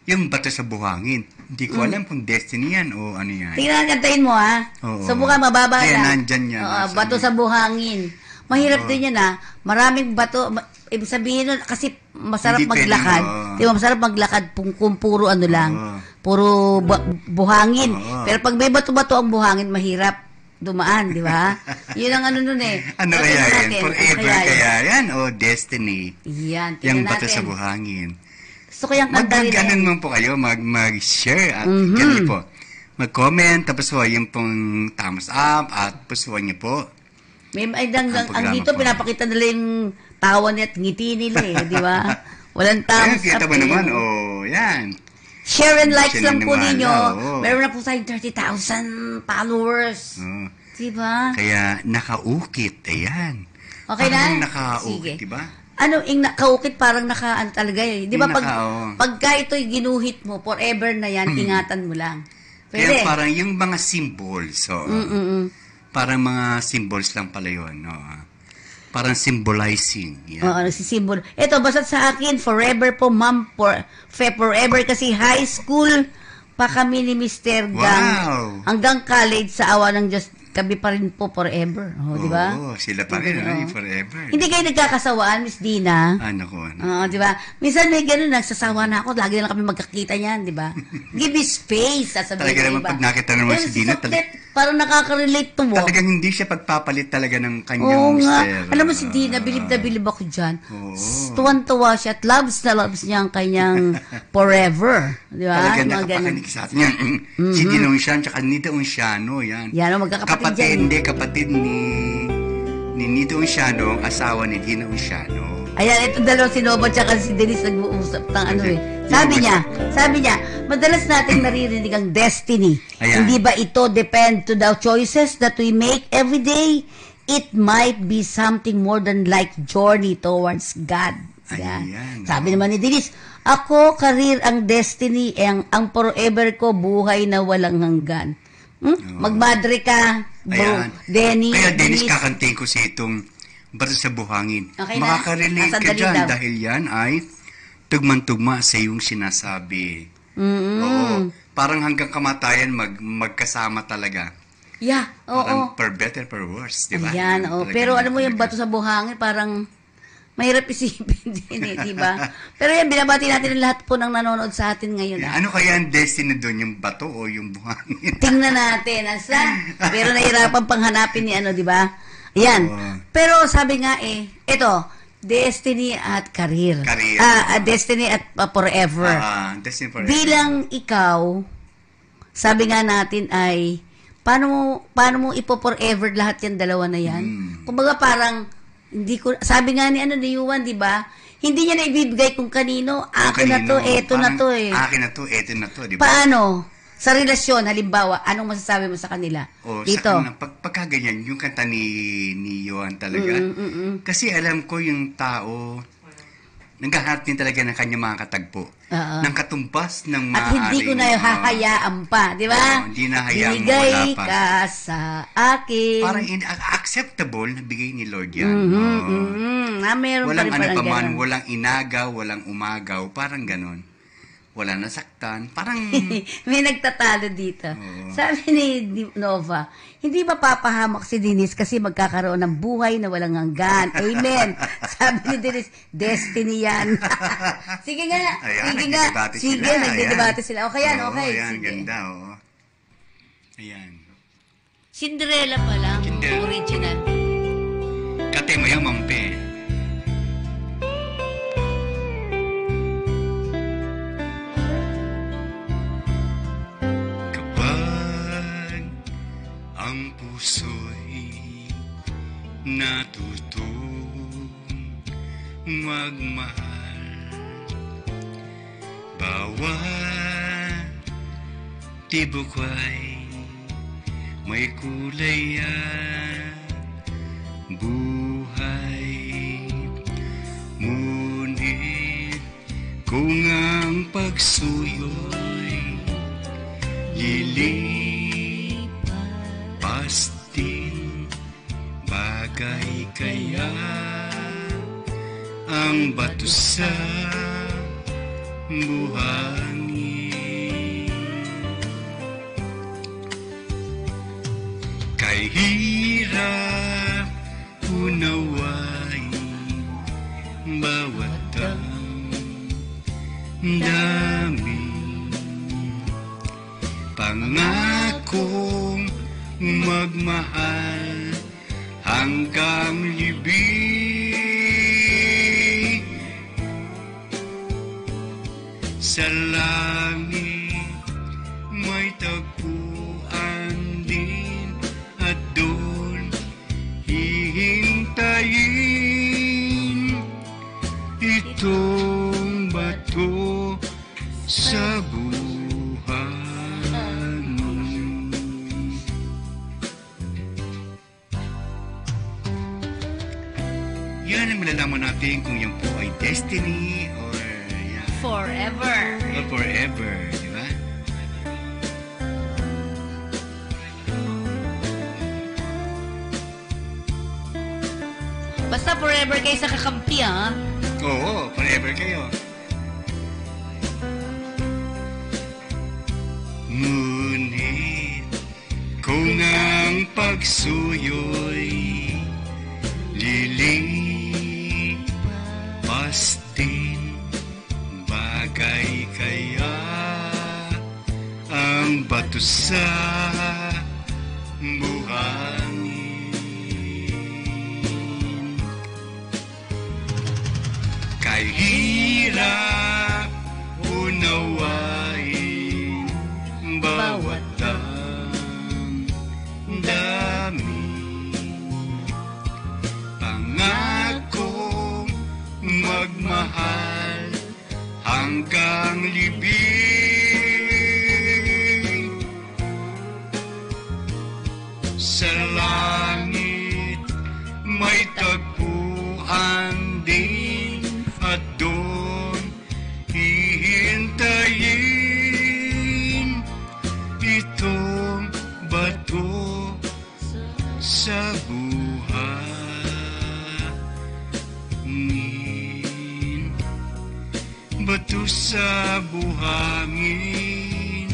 yung bato sa buhangin. Hindi ko alam kung destiny yan o ano yan. Tingnan, kantahin mo Oo. Subukan, mababa Kaya lang. nandyan yan. Bato sa buhangin. Mahirap din yan Maraming bato. Ibig sabihin nun, kasi masarap Hindi maglakad. pwede, Di ba, masarap maglakad kung puro lang. Oo. Puro buhangin. Oo. Pero pag may bato-bato ang buhangin, mahirap. dumaan, di ba? Yun ang ano nun eh. Ano Tingnan kaya yan? natin. Forever Ano kaya yan? O destiny? Yan, Yung tingnan bato natin. sa buhangin. Gusto ko yung kanta rin. Mag-ganon mo po kayo, mag-share at ganun po. Mag-comment, tapos po yung pong thumbs up at pusuan niyo po. Ang programa dito, po. pinapakita nila yung tawa niya at ngiti nila eh, di ba? Walang thumbs Ayan, kita up mo eh. naman, yan. Share and likes Siya lang po naniwala, ninyo. oo. Meron na po tayong 30,000 followers. Oh. Di ba? Kaya nakaukit, ayan. Okay na? Parang nakaukit, Sige. di ba? Ano, nakaukit parang ano talaga eh. Di ba Yung pagka ito'y ginuhit mo, forever na yan, ingatan mo lang. Kaya Pwede. parang yung mga symbols, parang mga symbols lang pala yun. Parang symbolizing. Yan. Oo, nagsisimbol. Ito, basta sa akin, forever po, ma'am, forever kasi high school pa kami ni Mr. Gang. Wow! Hanggang college sa awa ng Diyos, kami pa rin po forever. Oh, di ba? Oo, sila pa rin, yung forever. Hindi kayo nagkakasawaan, Miss Dina? Ano ko, ano? Oo, di ba? Minsan may ganun, nagsasawa na ako. Lagi na lang kami magkakita niyan, di ba? Give me space, sasabihin Talaga ng naman iba. pag nakita naman Pero si Dina, suklet, parang nakaka-relate to mo. Talagang hindi siya pagpapalit talaga ng Oo kanyang nga. mister. Alam mo si Dina, bilib na bilib ako dyan. Oo. Tuwan-tuwa siya at loves na loves niya ang kanyang forever. Di ba? Talaga Mga ganun. nakapakinig sa atin yan. Si Dina Unciano tsaka Nita Unciano, yan. Yan, ang magkakapatid dyan. Kapatid ni Nita Unciano, ang asawa ni Dina Unciano. Ayan, ito dalawa si Nova tsaka si Denise nag-uusap ng ano eh. Sabi niya, madalas nating naririnig ang destiny. Ayan. Hindi ba ito depend to the choices that we make every day? It might be something more than like journey towards God. Yan. Ayan. Sabi naman ni Denise, ako, career ang destiny, ang forever ko, buhay na walang hanggan. Magmadre ka, bro. Ayan. Denny, Kaya Dennis, kakantiin ko sa itong Bato sa Buhangin. Okay na. Makaka-relate ka Sandali dyan daw. dahil yan ay tugman-tugma sa iyong sinasabi. Oo. Parang hanggang kamatayan magkasama talaga. Yeah, Parang oo. for better, for worse, di ba? Ayan, oo. Talaga Pero naman alam mo yung talaga. bato sa buhangin, parang mahirap isipin din eh, di ba? Pero yan, binabati natin ang lahat po ng nanonood sa atin ngayon. Ah. Ano kaya ang destiny doon, yung bato o yung buhangin? Tingnan natin, asa? Pero nahirapan pang hanapin ni ano, di ba? Ayan. Oo. Pero sabi nga eh, ito, destiny at career. Career. Destiny at forever. Destiny forever. Bilang ikaw, sabi nga natin ay, paano mo ipo-forever lahat yan dalawa na yan? Kumbaga parang, hindi ko, sabi nga ni Yuan, di ba? Hindi niya na ibibigay kung kanino, akin na to, eto na to eh. Akin na to, eto na to, di ba? Paano? Sa relasyon, halimbawa, anong masasabi mo sa kanila? O, Dito. sa pagkaganyan, yung kanta ni Yuan talaga. Kasi alam ko yung tao, naghahanap din talaga ng kanyang mga katagpo. Oo. Ng katumbas ng At hindi ko na hahayaan pa, di ba? hindi na hayaang Binigay mawala pa. ka sa akin. Parang acceptable na bigay ni Lord yan. Oo. Meron Walang pa rin ano parang pa man, ganun. walang inagaw, walang umagaw, parang ganon. Wala nasaktan, parang... May nagtatalo dito. Oo. Sabi ni Nova, hindi ba papahamak si Denise kasi magkakaroon ng buhay na walang hanggan? Amen. Sabi ni Denise, destiny yan. Sige nga. Ayan, Sige nga. nagdedebate Sige, sila. nagdedebate Ayan. sila. Okay yan, Oo, okay. ayan, Sige. ganda, oo. Ayan. Cinderella pa lang. Cinderella. Original. Kate mo yung mampe. Kapag ang puso'y natutong magmahal, bawat tibok ay may kulay at buhay. Ngunit kung ang pagsuyo'y lilipas din, bagay kaya ang bato sa buhangin. Kay hirap unawain bawat dami, pangakong magmahal hanggang libing. Sa langit may tagpuan din at doon hihintayin itong bato sa buhay mo. Yan ang malalaman natin kung yan po ay destiny or yan, Forever. or forever, di ba? Basta forever kayo sa kakampi, ha? Oo, forever kayo. Ngunit kung ang pagsuyo'y lilipas din, bagay kaya ang bato sa buhangin. Kay hirap unawain bawat damdamin. Pangakong magmahal hanggang libing. Sa langit may tagpuan din at doon hihintayin itong bato sa buhangin. Bato sa buhangin.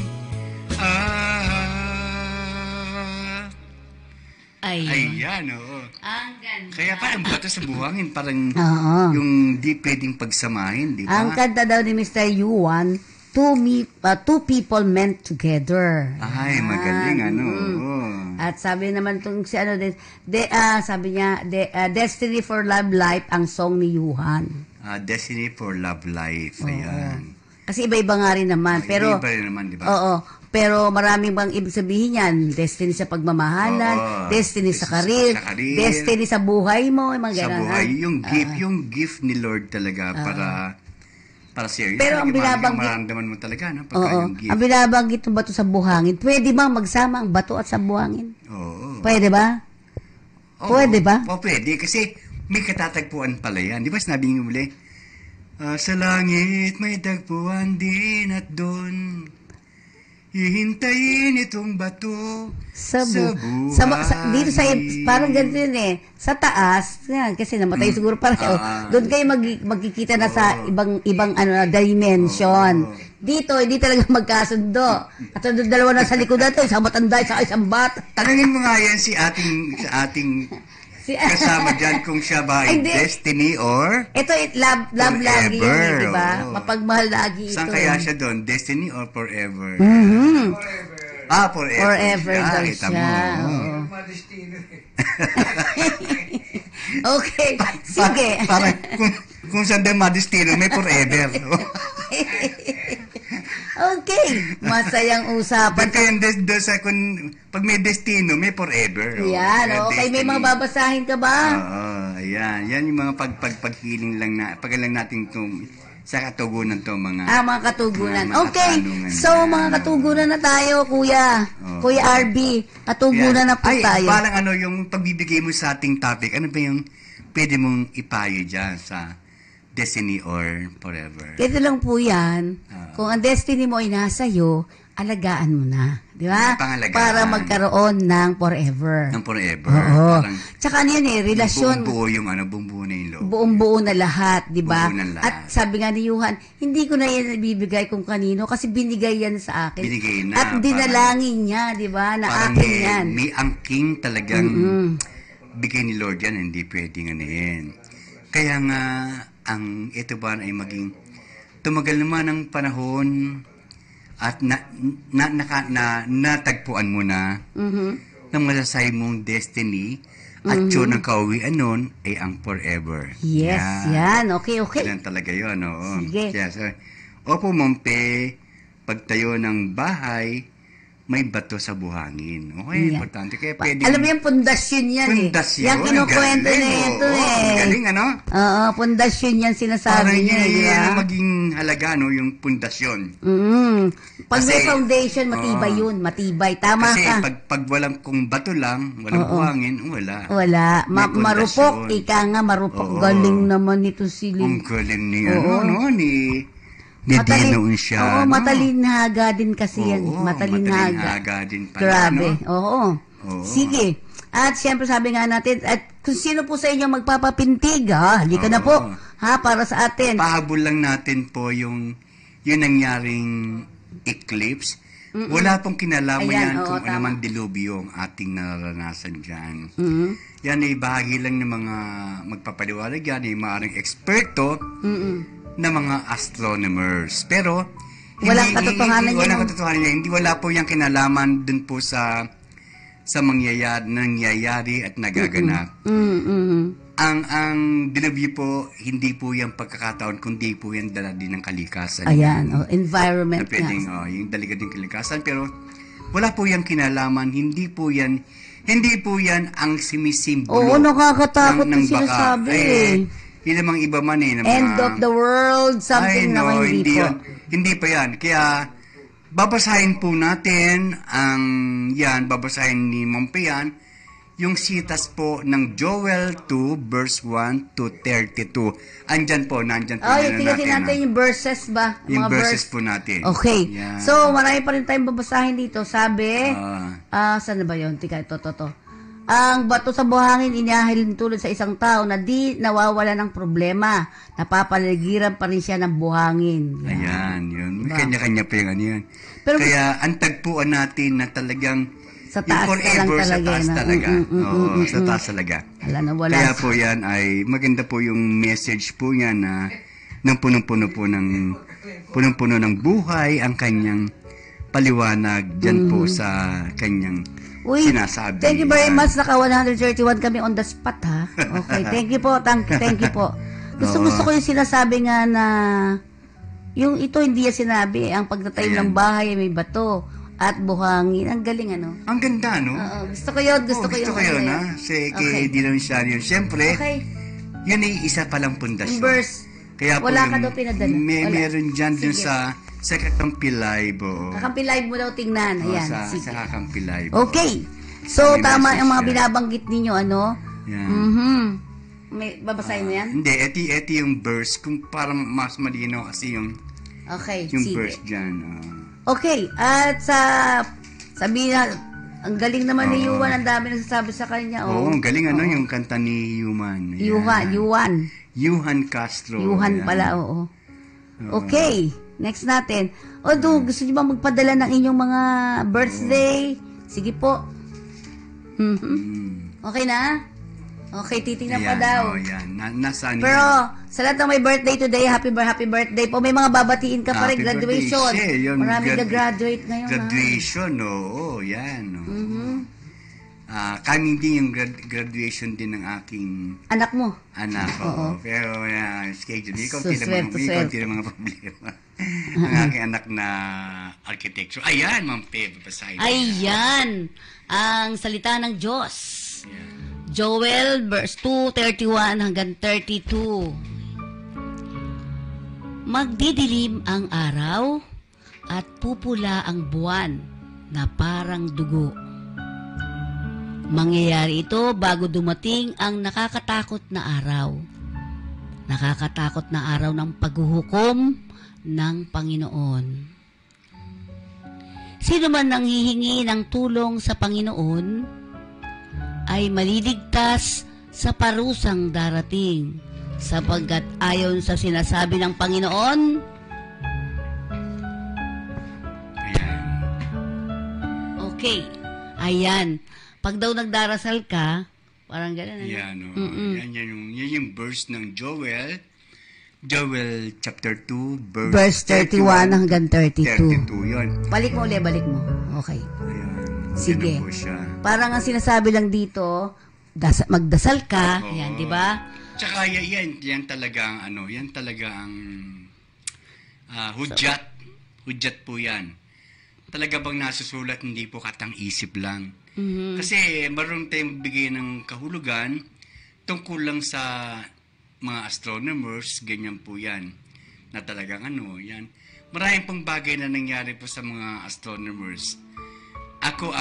Ayan, oo. Ang ganda. Kaya parang bato sa buhangin, parang Oo. yung di pwedeng pagsamahin, di ba? Ang kanta daw ni Mr. Yuan, two people meant together. Ay, magaling, ano. oo. At sabi naman itong si ano din, sabi niya, Destiny for Love Life ang song ni Yuhan. Destiny for Love Life, ayan. Kasi iba-iba nga rin naman. Pero, iba rin naman, di ba? oo. Pero maraming bang ibig sabihin yan? Destiny sa pagmamahalan, Oo. destiny sa karir, Sa karir. destiny sa buhay mo, mga Sa ganun. buhay, yung gift ni Lord talaga para serious. Pero ang binabanggit- maramdaman mo talaga, no? Pagka Oo. yung gift. Ang binabanggit ng bato sa buhangin, pwede bang magsama ang bato at sa buhangin? Oo. Pwede ba? Oo. Pwede ba? O, pwede. Kasi may katatagpuan pala yan. Di ba sinabi nga muli? Sa langit may tagpuan din at doon hihintayin itong bato sa buhay. Dito sa, parang ganito yun eh. Sa taas, yan, kasi namatay siguro pareho. Doon kayo magkikita na sa ibang dimension. Dito, hindi talaga magkasundo. At doon dalawa na sa likod natin, isang matanda, isang bata. Tanungin mo nga yan sa ating kasama dyan kung siya ba ay Hindi. destiny or Ito, love lagi yun, forever, di ba? oo. Mapagmahal lagi ito. saan kaya siya doon? Destiny or forever? Mhm. Forever. Forever daw kita siya. mo. Oo. Okay, sige. Parang kung saan daw madestino, may forever. Okay, masayang usapan. Pag may destino, may forever. Yan, okay. May mga babasahin ka ba? Oo, ayan. Yan yung mga pagpaghiling lang natin itong sa katugunan to mga... Mga katugunan. mga Okay, katanungan so yan. mga katugunan na tayo, Kuya. Oo. Kuya RB, katugunan na po tayo. Parang yung pagbibigay mo sa ating topic, ano ba yung pwede mong ipayo dyan sa destiny or forever? Ito lang po yan. Kung ang destiny mo ay nasa iyo, alagaan mo na. Di ba? Pangalagaan. Para magkaroon ng forever. Ng forever. Oo. Parang Tsaka ano yan eh, relasyon. buong-buo na yung loob. Buong-buo na lahat, di ba? Buong-buo na lahat. At sabi nga ni Yuhan, hindi ko na yan ibibigay kung kanino kasi binigay yan sa akin. Binigay na, At dinalangin niya, di ba? Na Parang akin yan. may angking talagang bigay ni Lord yan, hindi pwedeng anihin. Kaya nga, ito ba ay maging tumagal naman ang panahon at natagpuan mo na ng masasay mong destiny At yun ang kauwian nun ay ang forever. Yes, yan. Okay. Yan talaga yun, oo. Sige. Yes. Opo, Mompe, pagtayo ng bahay, may bato sa buhangin. Okay, importante. Kaya pwede... Alam mo yung pundasyon yan Pundasyon. Yan kinukwento na ito Galing, ano? Oo, pundasyon yan sinasabi niya. Parang Diba? maging halaga, no? Yung pundasyon. Pag may Kasi- foundation, matibay yun. Matibay. Tama Kasi ka. pag walang, kung bato lang, walang buhangin, wala. Wala. May Marupok. pundasyon. Ika nga, marupok. Oo. Galing naman nito si Ang Lin. galing ni, Oo. ni Dinoon siya. Oo, matalinhaga din kasi yan. Oo, Matalinhaga. din pala, Grabe. no? Oo. Oo. Sige. At siyempre sabi nga natin, at kung sino po sa inyo magpapapintig, halika na po. Oo. Para sa atin. Pahabol lang natin po yung nangyaring eclipse. Wala pong kinalaman Ayan, yan oo, kung tama. anumang dilubyo ang ating nararanasan dyan. Mm-hmm. Yan ay bahagi lang ng mga magpapaliwanag yan, ay maaaring eksperto na mga astronomers. Pero, Walang katotohanan walang yun. katotohanan yan. Hindi wala po yung kinalaman dun po sa nangyayari at nagaganap. Ang dilubyo po, hindi po yung pagkakataon, kundi po yan dala din ng kalikasan. Ayan, environment Na pwedeng, nga. yung dalaga din kalikasan. Pero, wala po yung kinalaman, hindi po yan ang Oo, sumisimbolo nakakatakot ng yung sinasabi. Yun namang iba man na End of the world, something na hindi po. Hindi pa yan. Kaya, babasahin po natin babasahin ni Mompe yan, yung sitas po ng Joel 2, verse 1 to 32. Nandyan po Tingnan natin yung verses ba? Yung Mga verses verse. po natin. Okay. Yan. So, marami pa rin tayong babasahin dito. Sabi, saan na ba yun? Tika, ito. Ang bato sa buhangin inihahil tulad sa isang tao na di nawawala ng problema. Napapaligiran pa rin siya ng buhangin. Ayan, yun. May Diba? kanya-kanya pa yung ano yun. Pero- Kaya, ang tagpuan natin na talagang Sa yung taas forever, na lang sa taas talaga. talaga. Oo, sa taas talaga. Wala. Kaya po yan ay maganda po yung message po yan na ng punong-puno ng buhay ang kanyang paliwanag dyan po sa kanyang sinasabi. Thank you very much. Naka 131 kami on the spot, ha? Okay, thank you po. Thank you po. Gusto ko yung sinasabi nga na yung ito hindi yan sinabi. Ang pagtatayo Ayan. ng bahay may bato at buhangin. Ang galing, ano? Ang ganda, no? Oo, gusto ko yun. Gusto ko yun, ano ha? Kay Dinoon siya yun. Siyempre, Okay. yun ay isa palang pundasyon. Yung verse. Kaya po Wala yung- ka daw pinadala. Wala. Meron dyan dun Sige. sa Kakampilay po. Kakampi live mo daw tingnan. Ayan, sige. Sa Kakampilay po. Okay. So, May tama message yung mga yan. binabanggit ninyo, ano? Yan. May babasahin mo yan? Hindi, eti yung verse, kung parang mas malino kasi yung Okay, sige. verse dyan. Okay, at sabihin na, ang galing naman ni Yuan, ang dami nagsasabi sa kanya. Oo, ang galing yung kanta ni Yuman. Yan. Yuhan Castro. Yuhan Yan. pala, oo. Okay, next natin. Gusto niyo ba magpadala ng inyong mga birthday? Sige po. Okay na? Okay, titingnan pa Ayan, daw. yan. Nasaan Pero, yan? sa lahat ng may birthday today, happy birthday po. May mga babatiin ka pa rin, Happy graduation. birthday. Yun, Maraming graduate ngayon. Graduation, oo. Yan. Kami din yung graduation din ng aking Anak mo. anak. Oo. Pero schedule. Swerte. Konti lang mga problema. Ang aking anak na architecture. Ayan, Ma'am Pe, babasahin. Ayan, ang salita ng Diyos. Yeah. Joel verse 2:31 hanggang 32. Magdidilim ang araw at pupula ang buwan na parang dugo. Mangyayari ito bago dumating ang nakakatakot na araw. Nakakatakot na araw ng paghuhukom ng Panginoon. Sino man nanghihingi ng tulong sa Panginoon ay maliligtas sa parusang darating, sapagkat ayon sa sinasabi ng Panginoon, Ayan. okay, ayan, pag daw nagdarasal ka, parang gano'n. Yan, yan yung verse ng Joel chapter 2, Verse 31 hanggang 32. 32, yun. Balik mo. Okay. Ayan. Sige. Ganun po siya. Parang ang sinasabi lang dito, magdasal ka, Oo. yan, di ba? Tsaka yan talaga ang yan talaga ang hudyat. Hudyat po yan. Talaga bang nasusulat, hindi po katang isip lang. Mhm. Kasi marunong tayong magbigay ng kahulugan tungkol lang sa mga astronomers, ganyan po yan. Na talagang yan. Maraming pong bagay na nangyari po sa mga astronomers. Ako,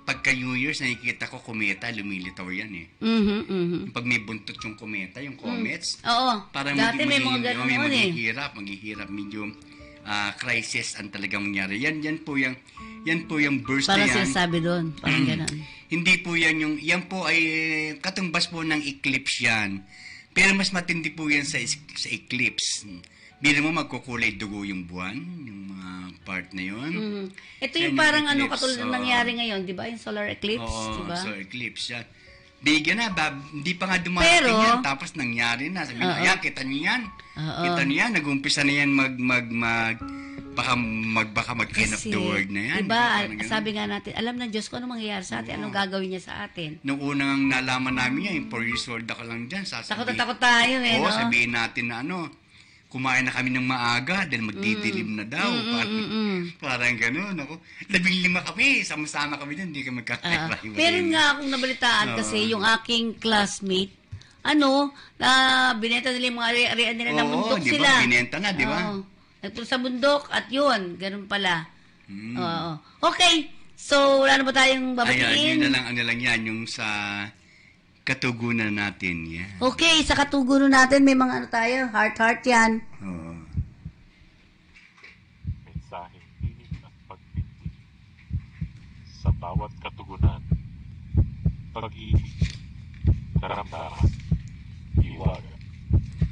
pagka New Year's, nakikita ko kometa, lumilitaw yan eh. Mhm, mhm. Pag may buntot yung kometa, yung comets, Oo. parang Dati may mga ganun noon eh. maghihirap, medyo crisis ang talagang mangyari. Yan po yung burst Parang na yan. sinasabi doon. Parang ganun. Hindi po yan po ay katumbas po ng eclipse yan. Pero mas matindi po yan sa eclipse. Bili mo magkukulay dugo yung buwan, yung mga part na yun. Mhm. Ito Yan yung parang eclipse, katulad ng oo. nangyari ngayon, di ba? Yung solar eclipse, di Oo, ba? so eclipse yan. Bigyan na, hindi pa nga dumarating Pero, yan, tapos nangyari na. Sabi na, yan, kita niyo yan. Oo. Kita niyo yan, nag-umpisa na yan baka mag-end of the world na yan. Diba, Parang ganun. sabi nga natin, alam ng Diyos ko anong mangyayari sa atin, anong gagawin niya sa atin. Nung unang nalaman namin yan, 4 years old ako lang dyan. Takot na takot tayo eh, Oo, no? sabihin natin na kumain na kami ng maaga dahil magdidilim na daw. Parang gano'n. 15 kami, sama-sama kami dyan, hindi kami magkakaiba. Pero nga akong nabalitaan kasi yung aking classmate, na binenta nila yung mga area nila ng bundok di ba? sila. Binenta na, di ba? Oo. Nagpunta sa bundok at yun, ganun pala. Oo. Okay, so wala na ba tayong babatiin? Yun na lang yan, yung sa katugunan natin. Yeah. Okay, sa katugunan natin, may mga tayo, heart yan. Oo. Mensaheng tinig at pagpintig sa bawat katugunan, pag-ibig, karamdaman, iwaga,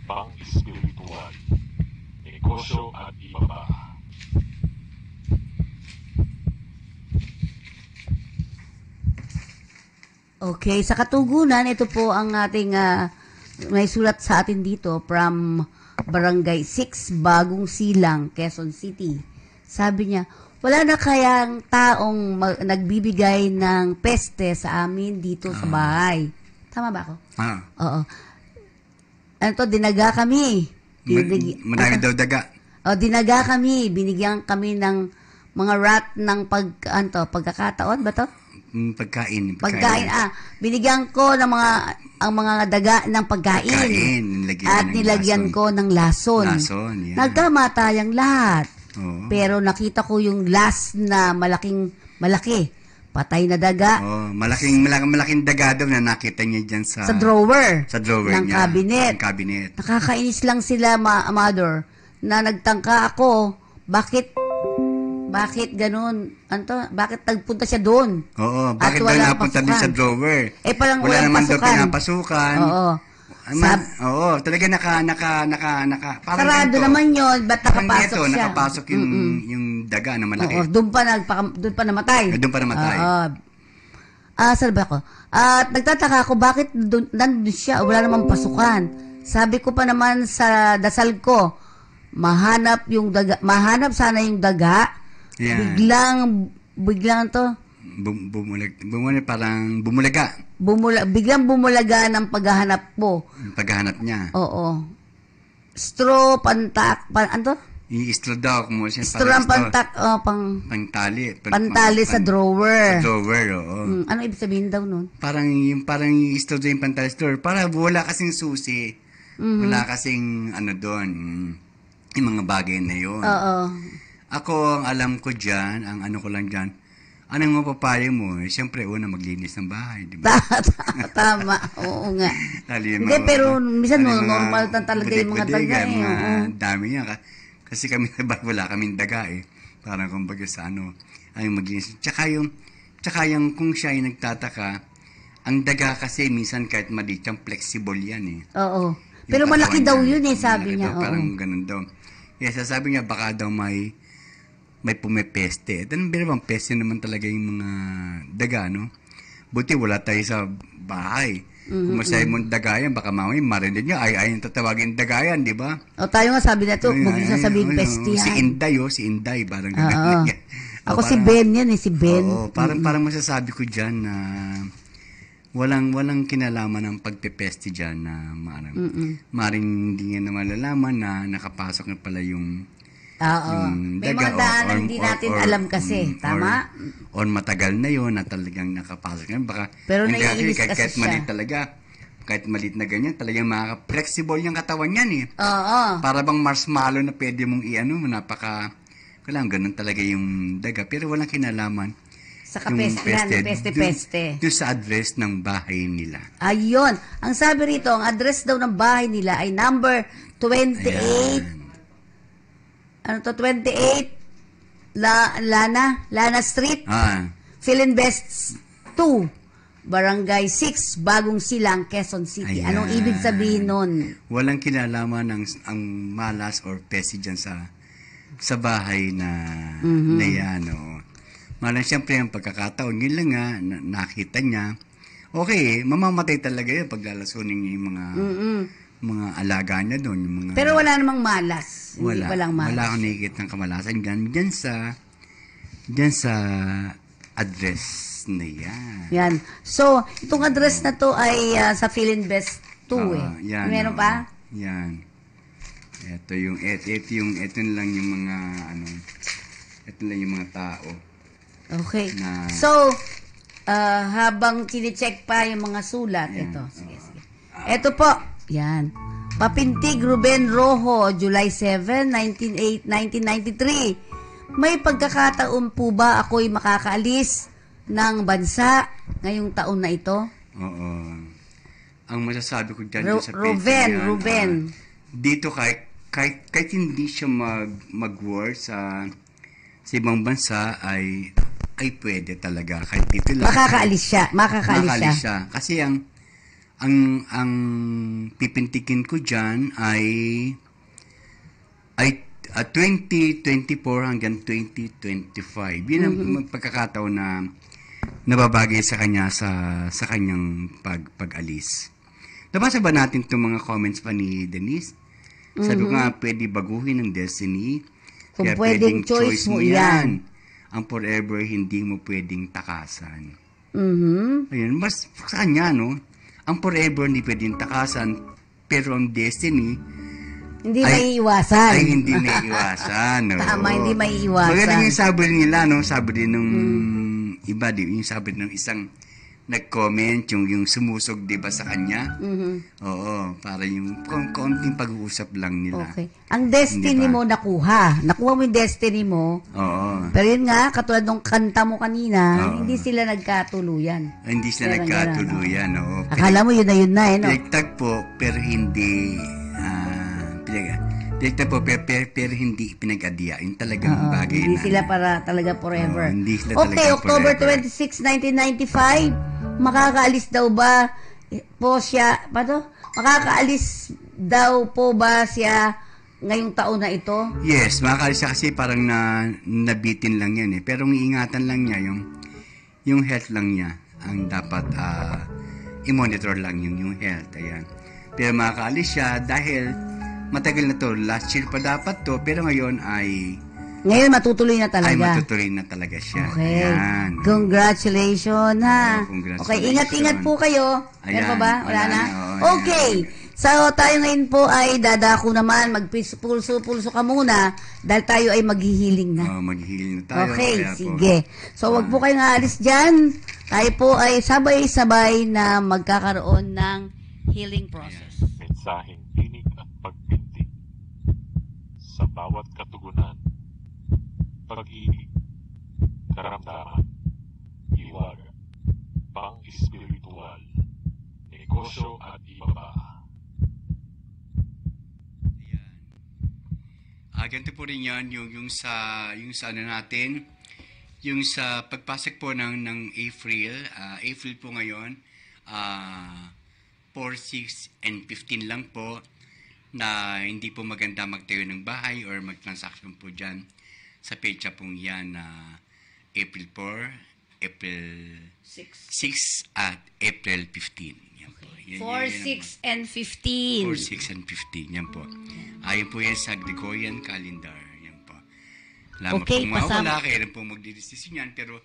pang-espiritual, negosyo at iba pa. Okay, sa katugunan, ito po ang ating may sulat sa atin dito from Barangay 6, Bagong Silang, Quezon City. Sabi niya, wala na kayang taong nagbibigay ng peste sa amin dito sa bahay. Tama ba ako? Oo. Dinaga kami. Marami daw daga. Dinaga kami. Binigyan kami ng mga rat ng pagkakataon ba to? Pagkain. Binigyan ko ng ang mga daga ng pagkain. At nilagyan ko ng lason. Lason, yeah. Nagkamatayang lahat. Oo. Pero nakita ko yung last na malaki. Patay na daga. Malaking daga daw na nakita niya dyan sa drawer. Sa drawer ng niya. cabinet. Ng cabinet. Nakakainis lang sila, mother, na nagtangka ako. Bakit ganun? Bakit nagpunta siya doon? Oo, bakit ba napunta din sa drawer? Parang wala naman daw pinapasukan. Oo. Talaga parang sarado ganito. naman yun. Ba't nakapasok siya? Nakapasok yung daga na malaki. Oo, doon pa namatay. Doon pa namatay. Saan ba ako? At nagtataka ako, bakit nandun siya? Wala namang pasukan. Sabi ko pa naman sa dasal ko, mahanap sana yung daga. Yeah. Biglang to. Parang bumulaga. Biglang bumulaga ng paghahanap po. Paghahanap niya. Oo. Straw, I-straw daw. Straw ang pantali. Pantali sa drawer. Sa drawer, oo. Ano ibig sabihin daw nun? Parang i-straw daw yung pantali sa drawer. Para wala kasing susi. Wala kasing doon. Yung mga bagay na yun. Oo. Ako, ang alam ko dyan, ang ko lang dyan, anong mapapayo mo? Siyempre, una, maglinis ng bahay, di ba? Tama. Oo nga. Hindi, pero minsan normal talaga yung mga daga. Dami niya. Kasi kami sa bahay, wala kaming daga eh. Parang kumbaga sa ay maglinis. Tsaka yung kung siya ay nagtataka, ang daga kasi minsan kahit maliit yung flexible yan eh. Oo. Pero malaki daw yun eh, sabi niya. Parang ganun daw. Yes, sabi niya baka daw may pumipeste. Then, bang peste naman talaga yung mga daga, no? Buti wala tayo sa bahay. Kung masahin mo daga yan, baka mamaya marinig niya, ay tatawagin daga yan, di ba? Tayo nga sabi na ito, huwag niyo sasabihin peste yan. Si Inday, parang gano'n. Ako si Ben yan si Ben. Oo, parang masasabi ko dyan na walang kinalaman ng pagpepeste dyan na maring hindi nga na malalaman na nakapasok na pala yung Oo. May mga daanan hindi natin alam kasi. Tama? Or matagal na yon na talagang nakapasok na. Baka, pero naiinis kasi kahit siya. Maliit talaga, kahit maliit na ganyan, talagang flexible yung katawan yan eh. Oo. Para bang marshmallow na pwede mong kailangan ganun talaga yung daga. Pero walang kinalaman. Sa peste. Doon sa address ng bahay nila. Ayun. Ang sabi rito, ang address daw ng bahay nila ay number 28. Ayan. 28 Lana Street, Philinvest 2, Barangay 6, Bagong Silang, Quezon City. Ayan. Anong ibig sabihin nun? Walang kinalaman ang malas or pesi dyan sa bahay na yan. Malang siyempre ang pagkakataon, yun lang nga, nakita niya. Okay, mamamatay talaga yun pag lalasunin niya yung mga alaga niya doon. Yung mga, pero wala namang malas. Walang malas. Wala akong nakikita ng kamalasan dyan sa address na yan. Yan. So, itong address na to ay sa Philinvest 2 Yan, meron pa? Yan. Ito lang yung mga tao. Okay. Na, so, habang chinecheck pa yung mga sulat, yan, ito. Sige. Ito po. Yan. Papintig Ruben Rojo, July 7, 1993. May pagkakataon po ba ako'y makakaalis ng bansa ngayong taon na ito? Oo. Ang masasabi ko dyan sa Ruben. Dito kahit hindi siya mag-work sa ibang bansa ay pwede talaga. Kahit dito lang. Makakaalis siya. Kasi ang pipintikin ko dyan ay 2024 hanggang 2025. Yun ang pagkakataon na nababagay sa kanya sa kanyang pag-alis. Nabasa ba natin itong mga comments pa ni Denise? Sabi ko nga, pwede baguhin ng destiny. Kung pwedeng choice mo yan. Ang forever, hindi mo pwedeng takasan. Mm-hmm. Ayun, mas sa kanya, no? Ang forever hindi pwedeng takasan, pero ang destiny hindi maiiwasan. Ay hindi maiiwasan. No? Tama, hindi maiiwasan. Maganda yung sabi nila, no? Sabi din nung iba, yung sabi ng isang nag-comment, yung sumusog, di ba, sa kanya? Oo, para yung konting pag-uusap lang nila. Okay. Ang destiny mo nakuha. Nakuha mo yung destiny mo. Oo. Pero yun nga, katulad ng kanta mo kanina, hindi sila nagkatuluyan. Hindi sila nagkatuluyan, oo. Akala mo yun na no? Pinagtagpo, pero hindi pero hindi pinag-adya. Yung talagang bagay hindi na. sila para talaga forever. Hindi sila okay, talaga October forever. 26, 1995, makakaalis daw ba po siya, makakaalis daw po ba siya ngayong taon na ito? Yes, makakaalis siya kasi parang nabitin lang yan eh. Pero ang iingatan lang niya, yung health lang niya ang dapat i-monitor lang yung health. Ayan. Pero makakaalis siya dahil matagal na to. Last year pa dapat to, pero ngayon ngayon matutuloy na talaga. Ay, matutuloy na talaga siya. Okay. Ayan. Congratulations, ha? Congratulations. Okay, ingat-ingat po kayo. Meron pa ba? Wala na? Oh, okay. So, tayo ngayon po ay dadako naman. Magpulso-pulso ka muna dahil tayo ay maghihiling na. Maghihiling na tayo. Okay, sige. So, wag po kayong aalis dyan. Tayo po ay sabay-sabay na magkakaroon ng healing process. Mensaheng tinig at pagpintig sa bawat katugunan, pag-ibig, karamdaman, iwaga, pang-espiritual, negosyo at iba pa. Ganito po rin yan, yung sa ano natin, yung sa pagpasok po ng April po ngayon, 4, 6, and 15 lang po, na hindi po maganda magtayo ng bahay or mag-transaction po dyan sa petsa pong yan na April 4, April 6 at April 15. Yan po. 4, 6, and 15. 4, 6, and 15. Yan po. Ayon po yan sa Gregorian calendar. Yan po. Lamang Okay, po mawala, kaya rin po magdidesisyon yan, pero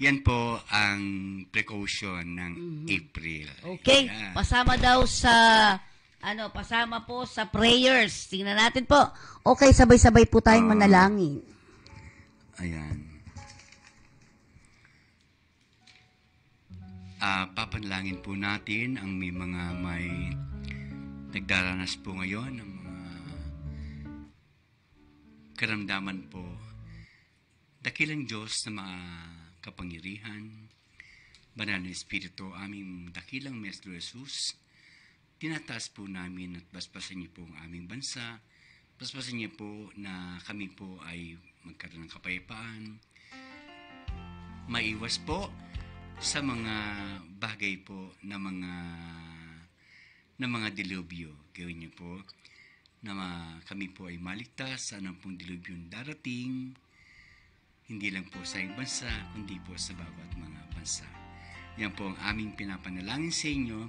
Yan po ang precaution ng April. Okay, Ayan. pasama daw sa pasama po sa prayers. Tingnan natin po. Okay, sabay-sabay po tayong manalangin. Ayan. Papanalangin po natin ang may nagdaranas po ngayon ng mga karamdaman po. Dakilang Diyos na mga kapangyarihan, banal na Espiritu, aming dakilang Maestro Jesus, tinataas po namin at basbasan niyo po ang aming bansa, basbasan niyo po na kami po ay magkaroon ng kapayapaan, maiwas po sa mga bagay po na mga dilubyo. Gawin niyo po na kami po ay maligtas sa anong pong dilubyong darating, hindi lang po sa iyong bansa, kundi po sa bawat mga bansa. Yan po ang aming pinapanalangin sa inyo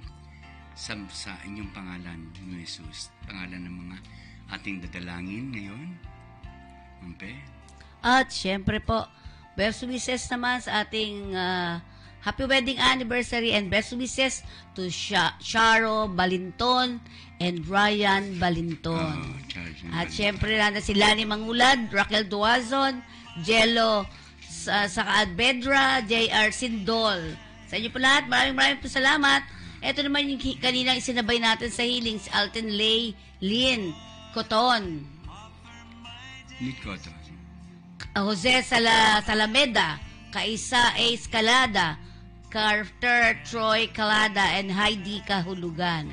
sa inyong pangalan, ng Jesus. Pangalan ng mga ating dadalangin ngayon. Mampe. At syempre po, best wishes naman sa ating happy wedding anniversary and best wishes to Charo Balinton and Ryan Balinton. At syempre nanda si Lani Mangulad, Raquel Duazon, Jello Sakaadbedra, JR Sindol. Sa inyo po lahat, maraming po salamat. Ito naman yung kaninang isinabay natin sa healing, si Alton Lay Lynn Coton. Jose Salameda, Kaisa A. Escalada, Carter Troy Calada, and Heidi Kahulugan.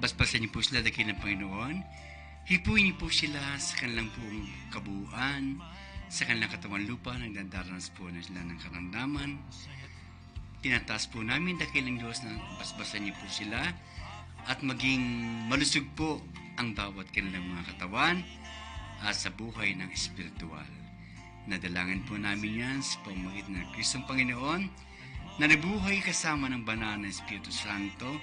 Basbasan niyo po sila dahil ng Panginoon. Hipuin niyo po sila sa kanilang buong kabuuan, sa kanilang katawan lupa, nagdadaranas po na sila ng karamdaman. Tinataas po namin dahil ng Diyos na basbasan niyo po sila at maging malusog po ang bawat kanilang mga katawan at sa buhay ng espiritual. Nadalangin po namin yan sa pamamagitan ng Kristong Panginoon na nabuhay kasama ng banal na Espiritu Santo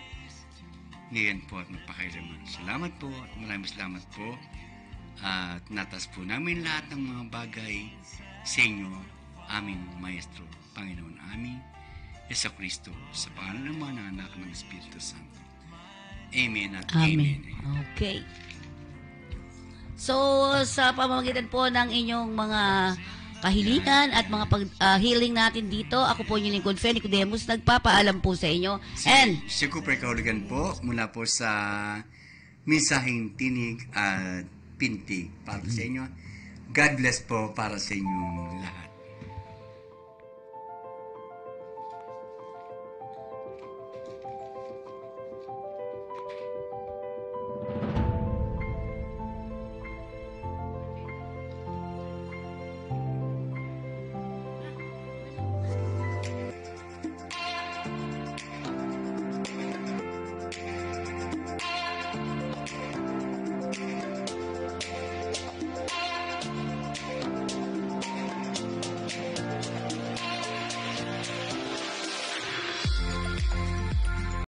ngayon po at magpakailaman. Salamat po at maraming salamat po at natas po namin lahat ng mga bagay sa inyo, aming Maestro, Panginoon aming Yesu Kristo, sa pangalan ng mga anak ng Espiritu Santo. Amen at amen. Okay. So, sa pamamagitan po ng inyong mga kahilingan at mga healing natin dito, ako po yung lingkod, Fe Nicodemus, nagpapaalam po sa inyo. Si Cooper Kahulugan po, mula po sa Misahing Tinig at Pintig para sa inyo. God bless po para sa inyong lahat.